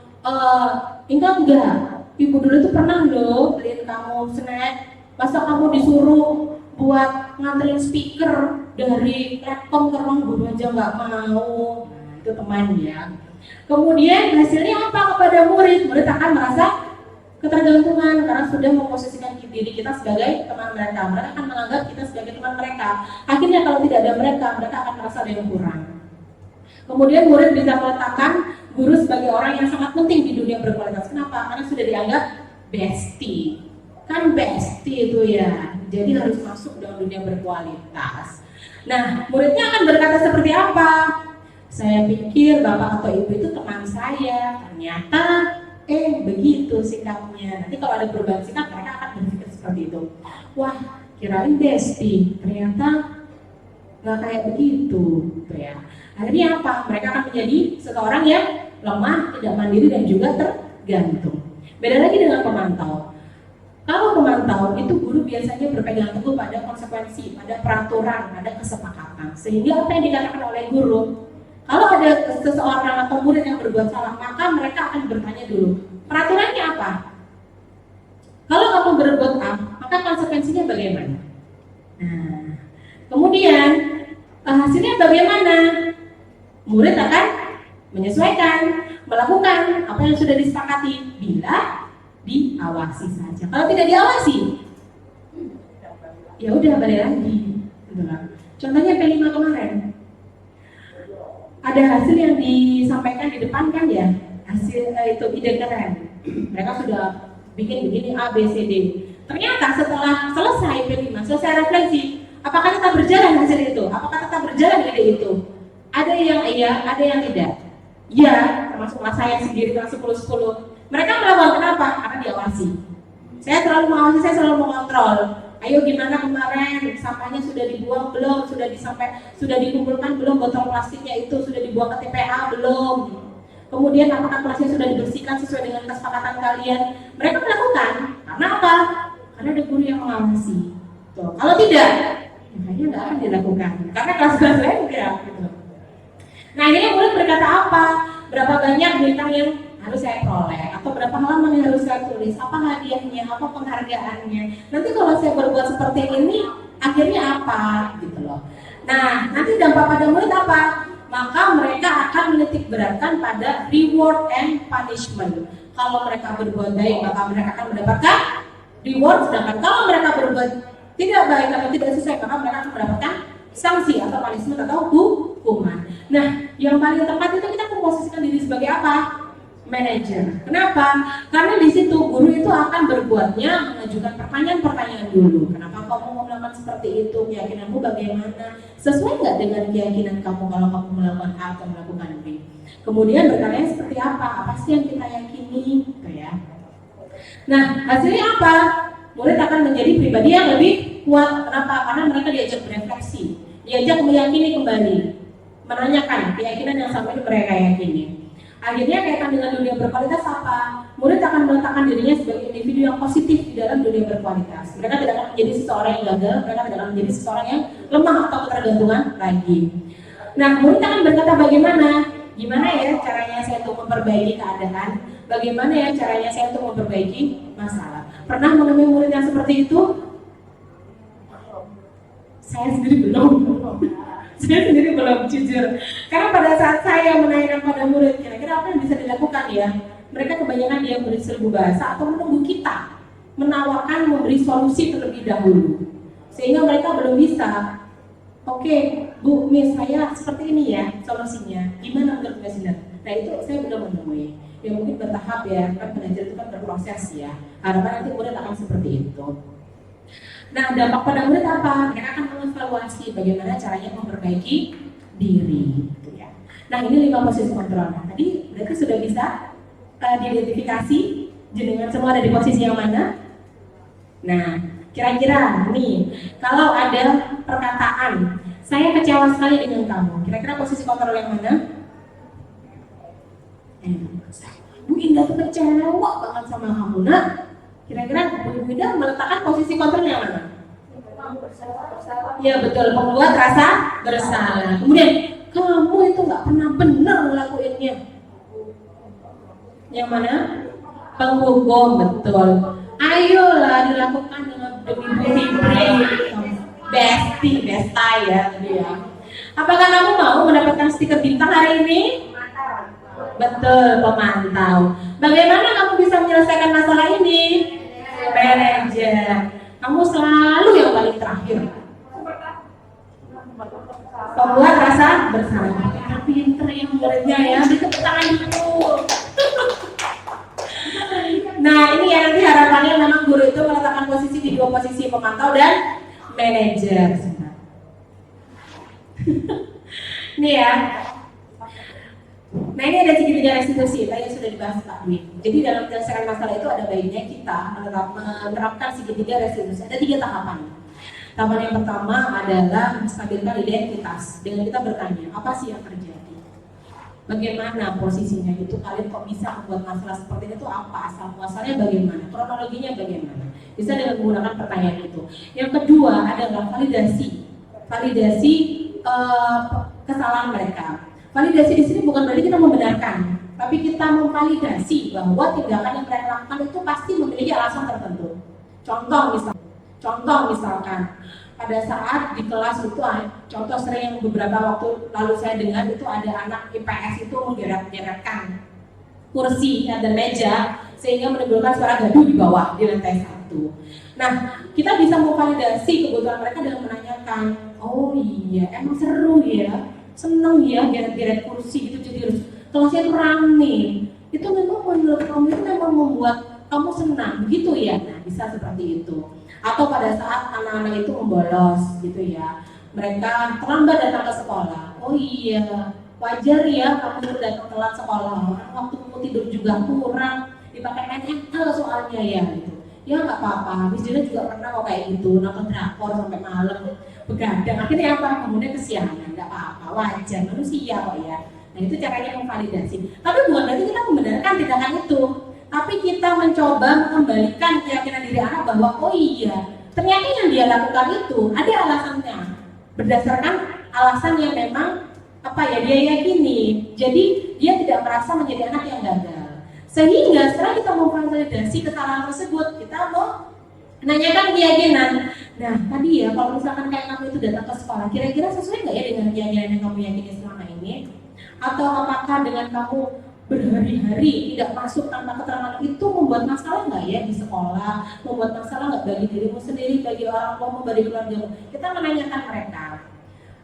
enggak, ibu dulu tuh pernah loh beliin kamu snack. Masa kamu disuruh buat nganterin speaker dari laptop ke ruang guru aja nggak mau? Nah, itu teman ya. Kemudian hasilnya apa kepada murid? Murid akan merasa ketergantungan karena sudah memposisikan diri kita sebagai teman mereka. Mereka akan menganggap kita sebagai teman mereka. Akhirnya kalau tidak ada mereka, mereka akan merasa ada yang kurang. Kemudian murid bisa meletakkan guru sebagai orang yang sangat penting di dunia berkualitas. Kenapa? Karena sudah dianggap bestie. Kan bestie itu ya. Jadi harus masuk dalam dunia berkualitas. Nah, muridnya akan berkata seperti apa? Saya pikir bapak atau ibu itu teman saya. Ternyata begitu sikapnya. Nanti kalau ada perubahan sikap, mereka akan berpikir seperti itu. Wah, kirain bestie, ternyata nggak kayak begitu, gitu ya. Akhirnya apa? Mereka akan menjadi seseorang yang lemah, tidak mandiri dan juga tergantung. Beda lagi dengan pemantau. Kalau pemantau itu guru biasanya berpegang teguh pada konsekuensi, pada peraturan, pada kesepakatan. Sehingga apa yang dikatakan oleh guru, kalau ada seseorang atau murid yang berbuat salah, maka mereka akan bertanya dulu, peraturannya apa? Kalau kamu berbuat A, maka konsekuensinya bagaimana? Nah, kemudian hasilnya bagaimana? Murid akan menyesuaikan, melakukan apa yang sudah disepakati bila diawasi saja. Kalau tidak diawasi, ya udah balik lagi. Contohnya P5 kemarin. Ada hasil yang disampaikan di depan kan ya, hasil itu ide keren. Mereka sudah bikin begini A, B, C, D. Ternyata setelah selesai P5, selesai refleksi, apakah tetap berjalan hasil itu? Apakah tetap berjalan ide itu? Ada yang iya, ada yang tidak. Ya, termasuk saya sendiri kelas 10-10. Mereka melakukan kenapa? Karena diawasi. Saya selalu mengawasi, saya selalu mengontrol. Ayo gimana kemarin, sampahnya sudah dibuang belum, sudah dikumpulkan belum, botol plastiknya itu sudah dibuang ke TPA belum. Kemudian apakah kelasnya sudah dibersihkan sesuai dengan kesepakatan kalian? Mereka melakukan, karena apa? Karena ada guru yang mengawasi. Tuh. Kalau tidak, makanya nggak akan dilakukan, karena kelas-kelas lain enggak. Gitu. Nah ini murid berkata apa? Berapa banyak bintang yang harus saya peroleh, atau berapa halaman yang harus saya tulis, apa hadiahnya, apa penghargaannya. Nanti kalau saya berbuat seperti ini, akhirnya apa? Gitu loh. Nah, nanti dampak pada murid apa? Maka mereka akan menitik beratkan pada reward and punishment. Kalau mereka berbuat baik, maka mereka akan mendapatkan reward, sedangkan kalau mereka berbuat tidak baik atau tidak sesuai, maka mereka akan mendapatkan sanksi atau punishment atau hukuman. Nah, yang paling tepat itu kita memposisikan diri sebagai apa? Manager. Kenapa? Karena di situ guru itu akan berbuatnya mengajukan pertanyaan-pertanyaan dulu. Kenapa kamu mau melakukan seperti itu? Keyakinanmu bagaimana? Sesuai nggak dengan keyakinan kamu kalau kamu melakukan A atau melakukan B? Kemudian bertanya seperti apa? Apa sih yang kita yakini? Gitu ya. Nah, hasilnya apa? Murid akan menjadi pribadi yang lebih kuat. Kenapa? Karena mereka diajak berefleksi, diajak meyakini kembali, menanyakan keyakinan yang selama ini mereka yakini. Akhirnya kaitan dengan dunia berkualitas apa? Murid akan meletakkan dirinya sebagai individu yang positif di dalam dunia berkualitas. Mereka tidak akan menjadi seseorang yang gagal, mereka tidak akan menjadi seseorang yang lemah atau ketergantungan lagi. Nah, murid akan berkata bagaimana? Gimana ya caranya saya untuk memperbaiki keadaan? Bagaimana ya caranya saya untuk memperbaiki masalah? Pernah menemui murid yang seperti itu? Saya sendiri belum. Saya sendiri belum jujur. Karena pada saat saya menanyakan pada murid, kira-kira apa yang bisa dilakukan ya? Mereka kebanyakan dia murid serbu bahasa atau menunggu kita menawarkan memberi solusi terlebih dahulu. Sehingga mereka belum bisa. Oke, Bu, Miss, saya seperti ini ya solusinya. Gimana menurut Mbak Sinar? Nah itu saya belum menemui. Ya mungkin bertahap ya, kan belajar itu kan berproses ya. Harapan nanti murid akan seperti itu. Nah, dampak pada murid apa? Mereka akan mengevaluasi bagaimana caranya memperbaiki diri, gitu ya. Nah, ini 5 posisi kontrol. Nah, tadi berarti sudah bisa diidentifikasi jenengan semua ada di posisi yang mana? Nah, kira-kira nih, kalau ada perkataan, saya kecewa sekali dengan kamu. Kira-kira posisi kontrol yang mana? Bu Indah tuh kecewa banget sama kamu, nak. Kira-kira Bu Indah meletakkan posisi kontrol yang mana? Ya betul, membuat rasa bersalah. Kemudian kamu itu nggak pernah benar ngelakuinnya. Yang mana? Penghukum, betul. Ayolah dilakukan dengan demi besta ya dia. Apakah kamu mau mendapatkan stiker bintang hari ini? Betul, pemantau. Bagaimana kamu bisa menyelesaikan masalah ini? Manajer. Kamu selalu yang paling terakhir. Pembuat rasa bersalah. Pinter yang muridnya ya, tepuk tangan dulu. Nah ini ya nanti harapannya memang guru itu meletakkan posisi di 2 posisi, pemantau dan manajer. Ini ya. Nah ini ada segitiga restitusi, tadi sudah dibahas Pak Dwi. Jadi dalam menyelesaikan masalah itu ada baiknya kita menerapkan segitiga restitusi. Ada 3 tahapan. Tahapan yang pertama adalah menstabilkan identitas. Dengan kita bertanya, apa sih yang terjadi? Bagaimana posisinya itu? Kalian kok bisa membuat masalah seperti itu? Apa asal muasalnya bagaimana? Kronologinya bagaimana? Bisa dengan menggunakan pertanyaan itu. Yang kedua adalah validasi. Validasi kesalahan mereka. Validasi di sini bukan berarti kita membenarkan, tapi kita memvalidasi bahwa tindakan yang mereka lakukan itu pasti memiliki alasan tertentu. Contoh misalkan pada saat di kelas itu, contoh sering yang beberapa waktu lalu saya dengar itu ada anak IPS itu menggeret-geretkan kursi dan meja sehingga menimbulkan suara gaduh di bawah di lantai 1. Nah, kita bisa memvalidasi kebutuhan mereka dengan menanyakan, oh iya, emang seru ya, seneng ya geret-geret kursi gitu, jadi harus kelasnya itu rame. Itu memang menurut kamu itu memang membuat kamu senang, begitu ya? Nah, bisa seperti itu. Atau pada saat anak-anak itu membolos gitu ya, mereka terlambat datang ke sekolah. Oh iya, wajar ya kamu datang telat sekolah. Waktu kamu tidur juga kurang, dipakai NML soalnya ya gitu. ya nggak apa-apa. Miss Dina juga pernah kok kayak gitu, nonton drakor sampai malam, begadang. Akhirnya apa? Kemudian kesiangan, nggak apa-apa, wajar, manusia kok ya. Nah itu caranya memvalidasi. Tapi bukan berarti kita membenarkan tindakan itu, tapi kita mencoba mengembalikan keyakinan diri anak bahwa oh iya, ternyata yang dia lakukan itu ada alasannya, berdasarkan alasan yang memang apa ya dia yakini. Jadi dia tidak merasa menjadi anak yang gagal. Sehingga setelah kita memvalidasi kesalahan tersebut, kita mau menanyakan keyakinan. Nah tadi ya, kalau misalkan kayak kamu itu datang ke sekolah, kira-kira sesuai nggak ya dengan keyakinan yang kamu yakini selama ini? Atau apakah dengan kamu berhari-hari tidak masuk tanpa keterangan itu membuat masalah nggak ya di sekolah? Membuat masalah nggak bagi dirimu sendiri, bagi orang tua, bagi keluarga? Kita menanyakan mereka.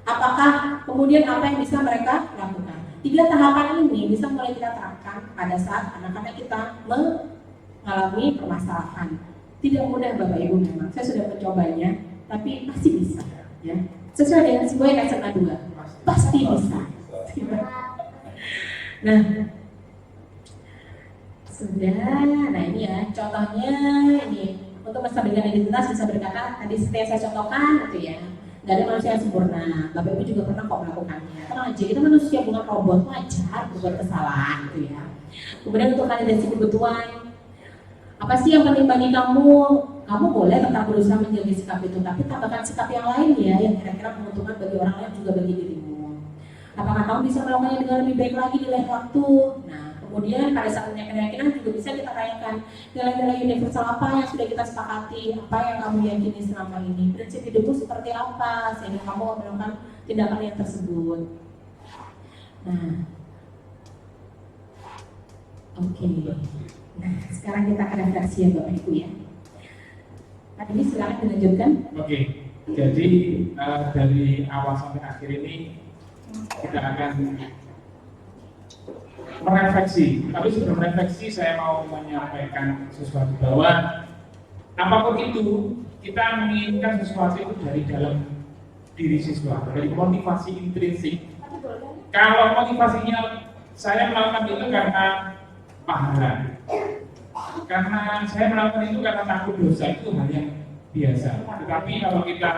Apakah kemudian apa yang bisa mereka lakukan? 3 tahapan ini bisa mulai kita terapkan pada saat anak-anak kita mengalami permasalahan. Tidak mudah Bapak Ibu memang, saya sudah mencobanya, tapi pasti bisa. Ya. Sesuai dengan sebuah SMA 2, pasti bisa. Nah, sudah. Nah ini ya, contohnya ini untuk menstabilkan identitas bisa berkata tadi seperti yang saya contohkan, gitu ya. Gak ada manusia yang sempurna. Bapak Ibu juga pernah kok melakukannya. Tenang aja, kita manusia bukan robot, wajar berbuat kesalahan gitu ya. Kemudian untuk validasi kebutuhan, apa sih yang penting bagi kamu? Kamu boleh tetap berusaha menjaga sikap itu, tapi tambahkan sikap yang lain ya, yang kira-kira menguntungkan bagi orang lain juga bagi dirimu. Apakah kamu bisa melakukannya dengan lebih baik lagi di lain waktu? Nah, kemudian pada saat keyakinan juga bisa kita tanyakan nilai-nilai universal apa yang sudah kita sepakati, apa yang kamu yakini selama ini, prinsip hidupmu seperti apa sehingga kamu melakukan tindakan yang tersebut. Nah, oke. Nah, sekarang kita akan refleksi ya Bapak Ibu ya. Pak ini silakan dilanjutkan. Oke, jadi dari awal sampai akhir ini kita akan merefleksi. Tapi sebelum refleksi saya mau menyampaikan sesuatu bahwa apapun itu kita menginginkan sesuatu itu dari dalam diri siswa, dari motivasi intrinsik. Kalau motivasinya saya melakukan itu karena pahala, karena saya melakukan itu karena takut dosa, itu hal yang biasa. Tetapi kalau kita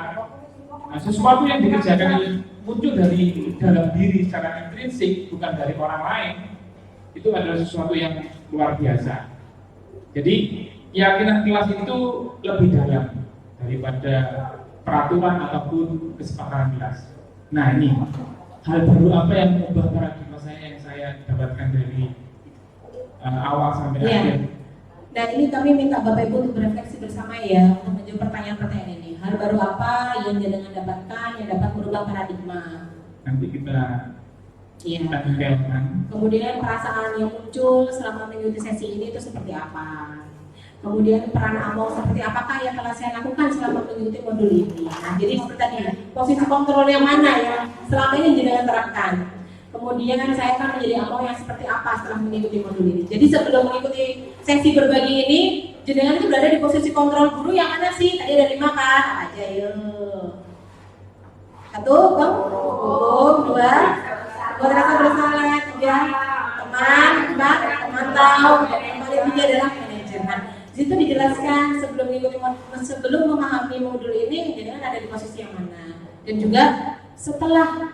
sesuatu yang dikerjakan muncul dari dalam diri secara intrinsik, bukan dari orang lain, itu adalah sesuatu yang luar biasa. Jadi keyakinan kelas itu lebih dalam daripada peraturan ataupun kesepakatan kelas. Nah ini hal baru apa yang mengubah paradigma saya yang saya dapatkan dari awal sampai akhir. Nah ini kami minta Bapak Ibu untuk berefleksi bersama ya untuk menjawab pertanyaan-pertanyaan ini. Hal baru apa yang jangan dapatkan yang dapat merubah paradigma? Nanti kita tampilkan. Kemudian perasaan yang muncul selama mengikuti sesi ini itu seperti apa? Kemudian peran Among seperti apakah yang telah saya lakukan selama mengikuti modul ini? Nah jadi seperti tadi posisi kontrol yang mana yang selama ini jangan terapkan? Kemudian saya akan menjadi Among yang seperti apa setelah mengikuti modul ini. Jadi sebelum mengikuti sesi berbagi ini, jenengan itu berada di posisi kontrol guru yang mana sih? Tadi ada 5 kan? Aja yuk. 1, Bang. 2, buat rasa bersalah. 3, teman. 4, teman tahu. Dan yang paling 3 adalah manajer. Nah, di situ dijelaskan sebelum memahami modul ini, jenengan ada di posisi yang mana. Dan juga setelah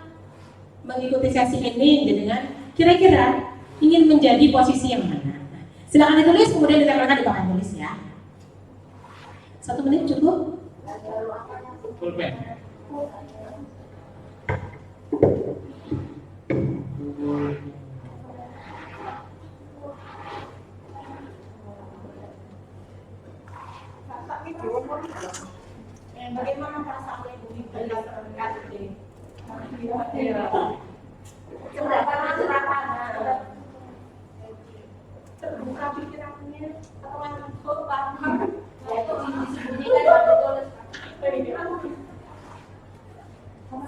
mengikuti sesi ini dengan kira-kira ingin menjadi posisi yang mana. Nah, silakan ditulis kemudian ditempelkan di papan tulis ya. 1 menit cukup? Pulpen. Bagaimana perasaan Ibu Bintang terangkat ini? Terbuka pikirannya atau langsung paham itu disembunyikan betul.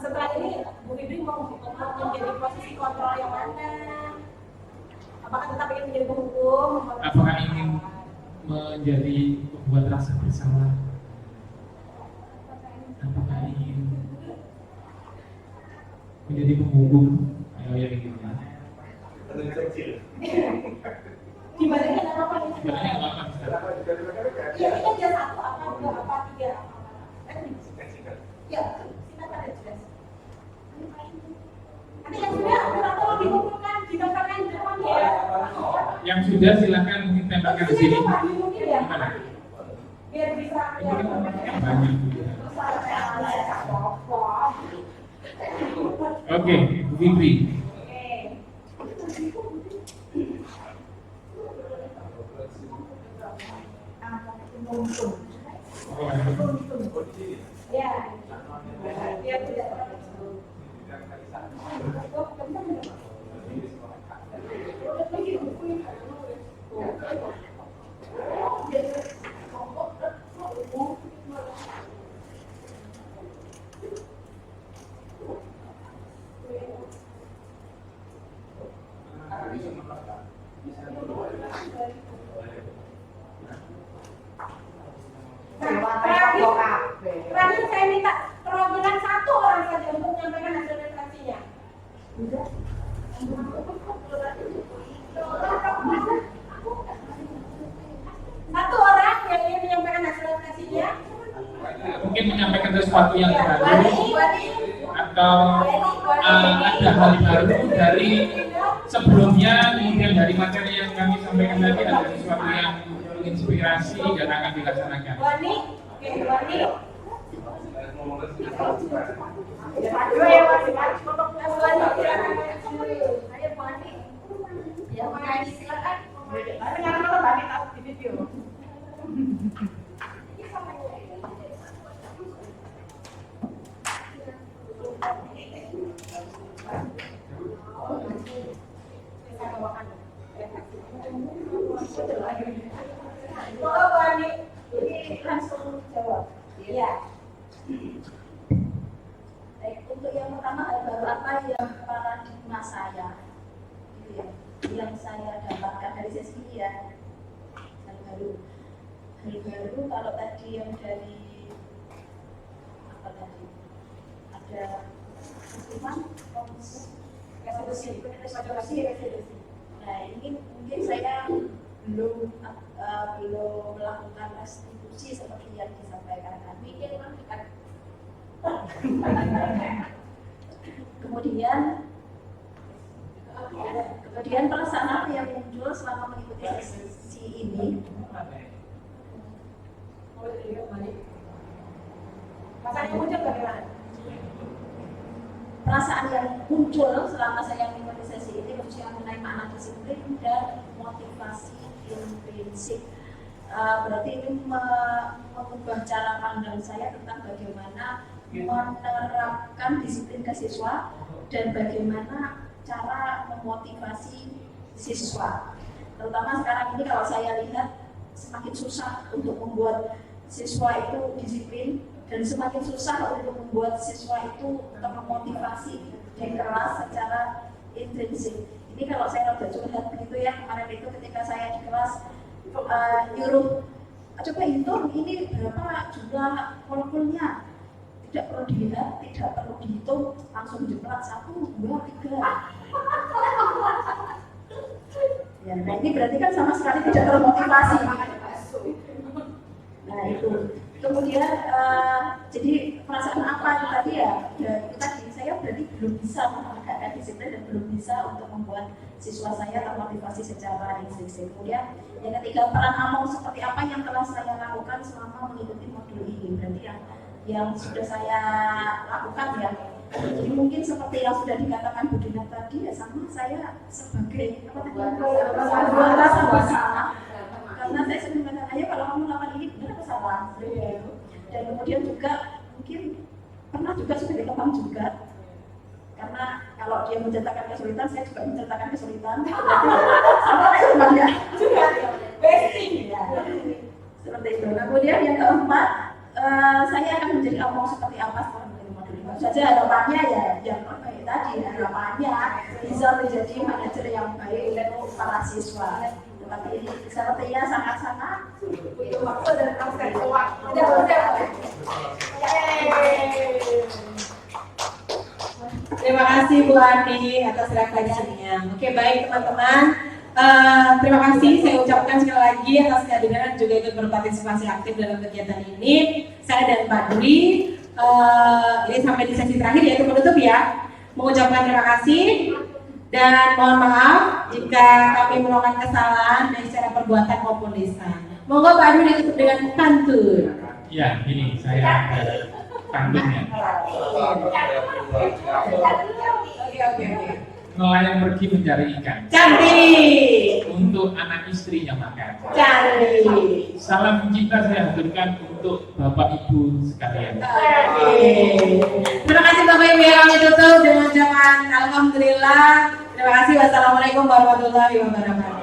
Setelah ini Bu Fitri mau menjadi posisi kontrol yang mana? Apakah tetap ingin menjadi penghukum? Apakah ingin menjadi pembuat rasa bersalah? Apakah ingin menjadi penghukum? Ayo yang ingin. Dibandingkan apa-apa. Sebenarnya nggak apa-apa. Iya, ini kan dia satu apa, dua apa, tiga apa. Ya, silakan ada jelas. Nanti yang sudah tolong dikumpulkan, didaftarkan di depan ya. Yang sudah silakan mungkin tempelkan di sini. Pak, dimungkin ya. Gimana? Biar bisa Ini kan banyak. Oke, Bu Fitri. Ya. Biar tidak terakhir saya minta perwakilan satu orang saja untuk menyampaikan hasil referensinya. Satu orang yang ingin menyampaikan hasil referensinya. Mungkin menyampaikan sesuatu yang baru atau ada hal baru dari sebelumnya, kemudian dari materi yang kami sampaikan tadi ada sesuatu yang menginspirasi dan akan dilaksanakan. Wani, oke, Wani. Langsung jawab. Iya. Baik, untuk yang pertama hal baru apa yang paradigma saya, gitu ya, yang saya dapatkan dari sesi ini ya, hal baru kalau tadi yang dari apa tadi ada Iman, resolusi. Nah ini mungkin saya belum melakukan restitusi seperti yang disampaikan tadi. Kemudian perasaan apa yang muncul selama mengikuti sesi ini? Perasaan yang muncul selama saya mengikuti sesi ini khususnya mengenai makna disiplin dan motivasi intrinsik. Berarti ini mengubah cara pandang saya tentang bagaimana menerapkan disiplin ke siswa dan bagaimana cara memotivasi siswa. Terutama sekarang ini kalau saya lihat semakin susah untuk membuat siswa itu disiplin dan semakin susah untuk membuat siswa itu termotivasi dan keras secara intrinsik. Ini kalau saya udah curhat begitu ya, kemarin itu ketika saya di kelas nyuruh coba hitung ini berapa jumlah molekulnya, tidak perlu dilihat, tidak perlu dihitung, langsung jumlah 1, 2, 3. Ya, nah ini berarti kan sama sekali tidak termotivasi. Nah itu. Kemudian jadi perasaan apa tadi ya? Itu tadi saya berarti belum bisa menegakkan disiplin dan belum bisa untuk membuat siswa saya termotivasi secara intrinsik. Kemudian yang ketiga, peran Among seperti apa yang telah saya lakukan selama mengikuti modul ini. Berarti yang sudah saya lakukan ya. Jadi mungkin seperti yang sudah dikatakan Bu Dina tadi ya, sama saya sebagai buat rasa bersalah. Karena saya sering mengatakan, ayo kalau kamu lakukan ini benar atau salah? Dan kemudian juga mungkin pernah juga sudah dikepang juga. Karena kalau dia menceritakan kesulitan, saya juga menceritakan kesulitan. Sama lah ya juga besting ya. Seperti itu. Kemudian yang keempat, saya akan menjadi Among seperti apa setelah menerima modul ini. Saja harapannya ya, yang baik tadi harapannya bisa menjadi manajer yang baik untuk para siswa. Tapi sepertinya sangat-sangat butuh waktu dan proses waktu. Udah. Terima kasih Bu Andi atas referensinya. Oke, baik teman-teman. Terima kasih saya ucapkan sekali lagi atas kehadiran dan juga ikut berpartisipasi aktif dalam kegiatan ini. Saya dan Pak Dwi ini sampai di sesi terakhir yaitu penutup ya. Mengucapkan terima kasih dan mohon maaf jika kami melakukan kesalahan baik secara perbuatan maupun lisan. Monggo Pak Dwi ditutup dengan pantun. Ya, ini saya pantunnya. Oke. Nelayan pergi mencari ikan. Cantik. Untuk anak istrinya makan. Cantik. Salam cinta saya haturkan untuk Bapak Ibu sekalian. Terima kasih Bapak Ibu yang kami tutup dengan ucapan alhamdulillah. Terima kasih. Wassalamualaikum warahmatullahi wabarakatuh.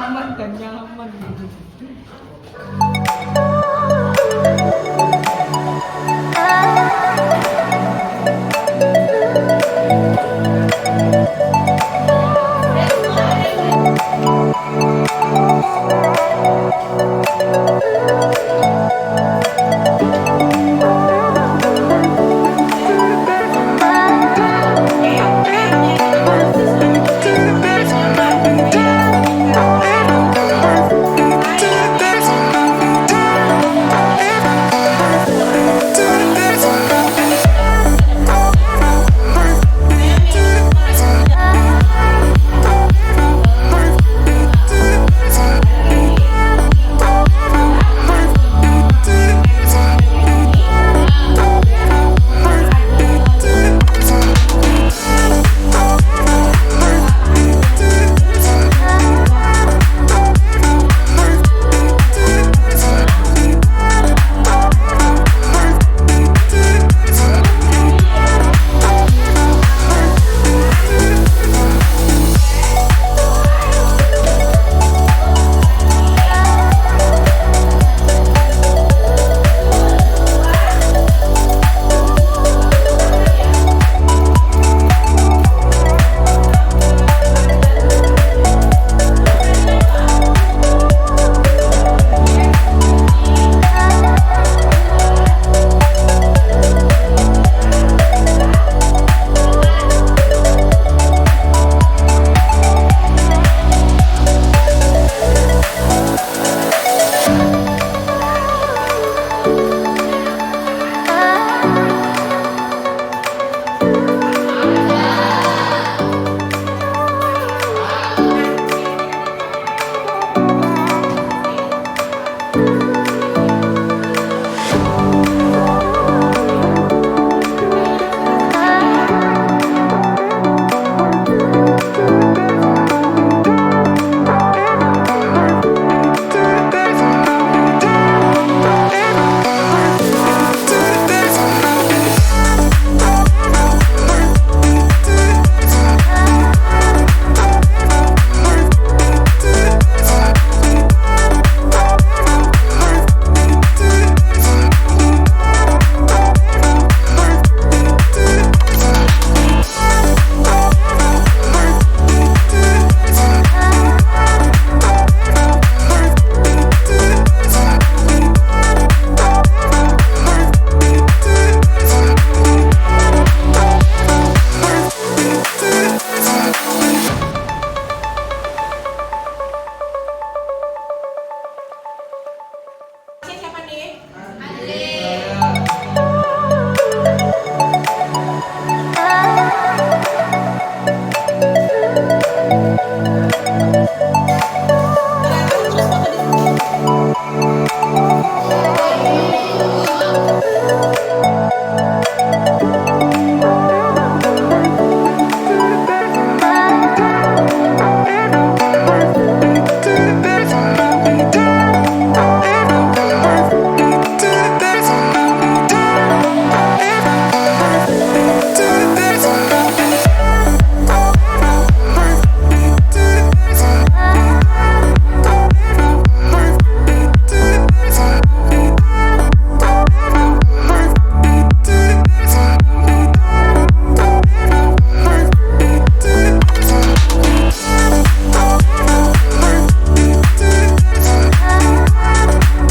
Aman dan nyaman.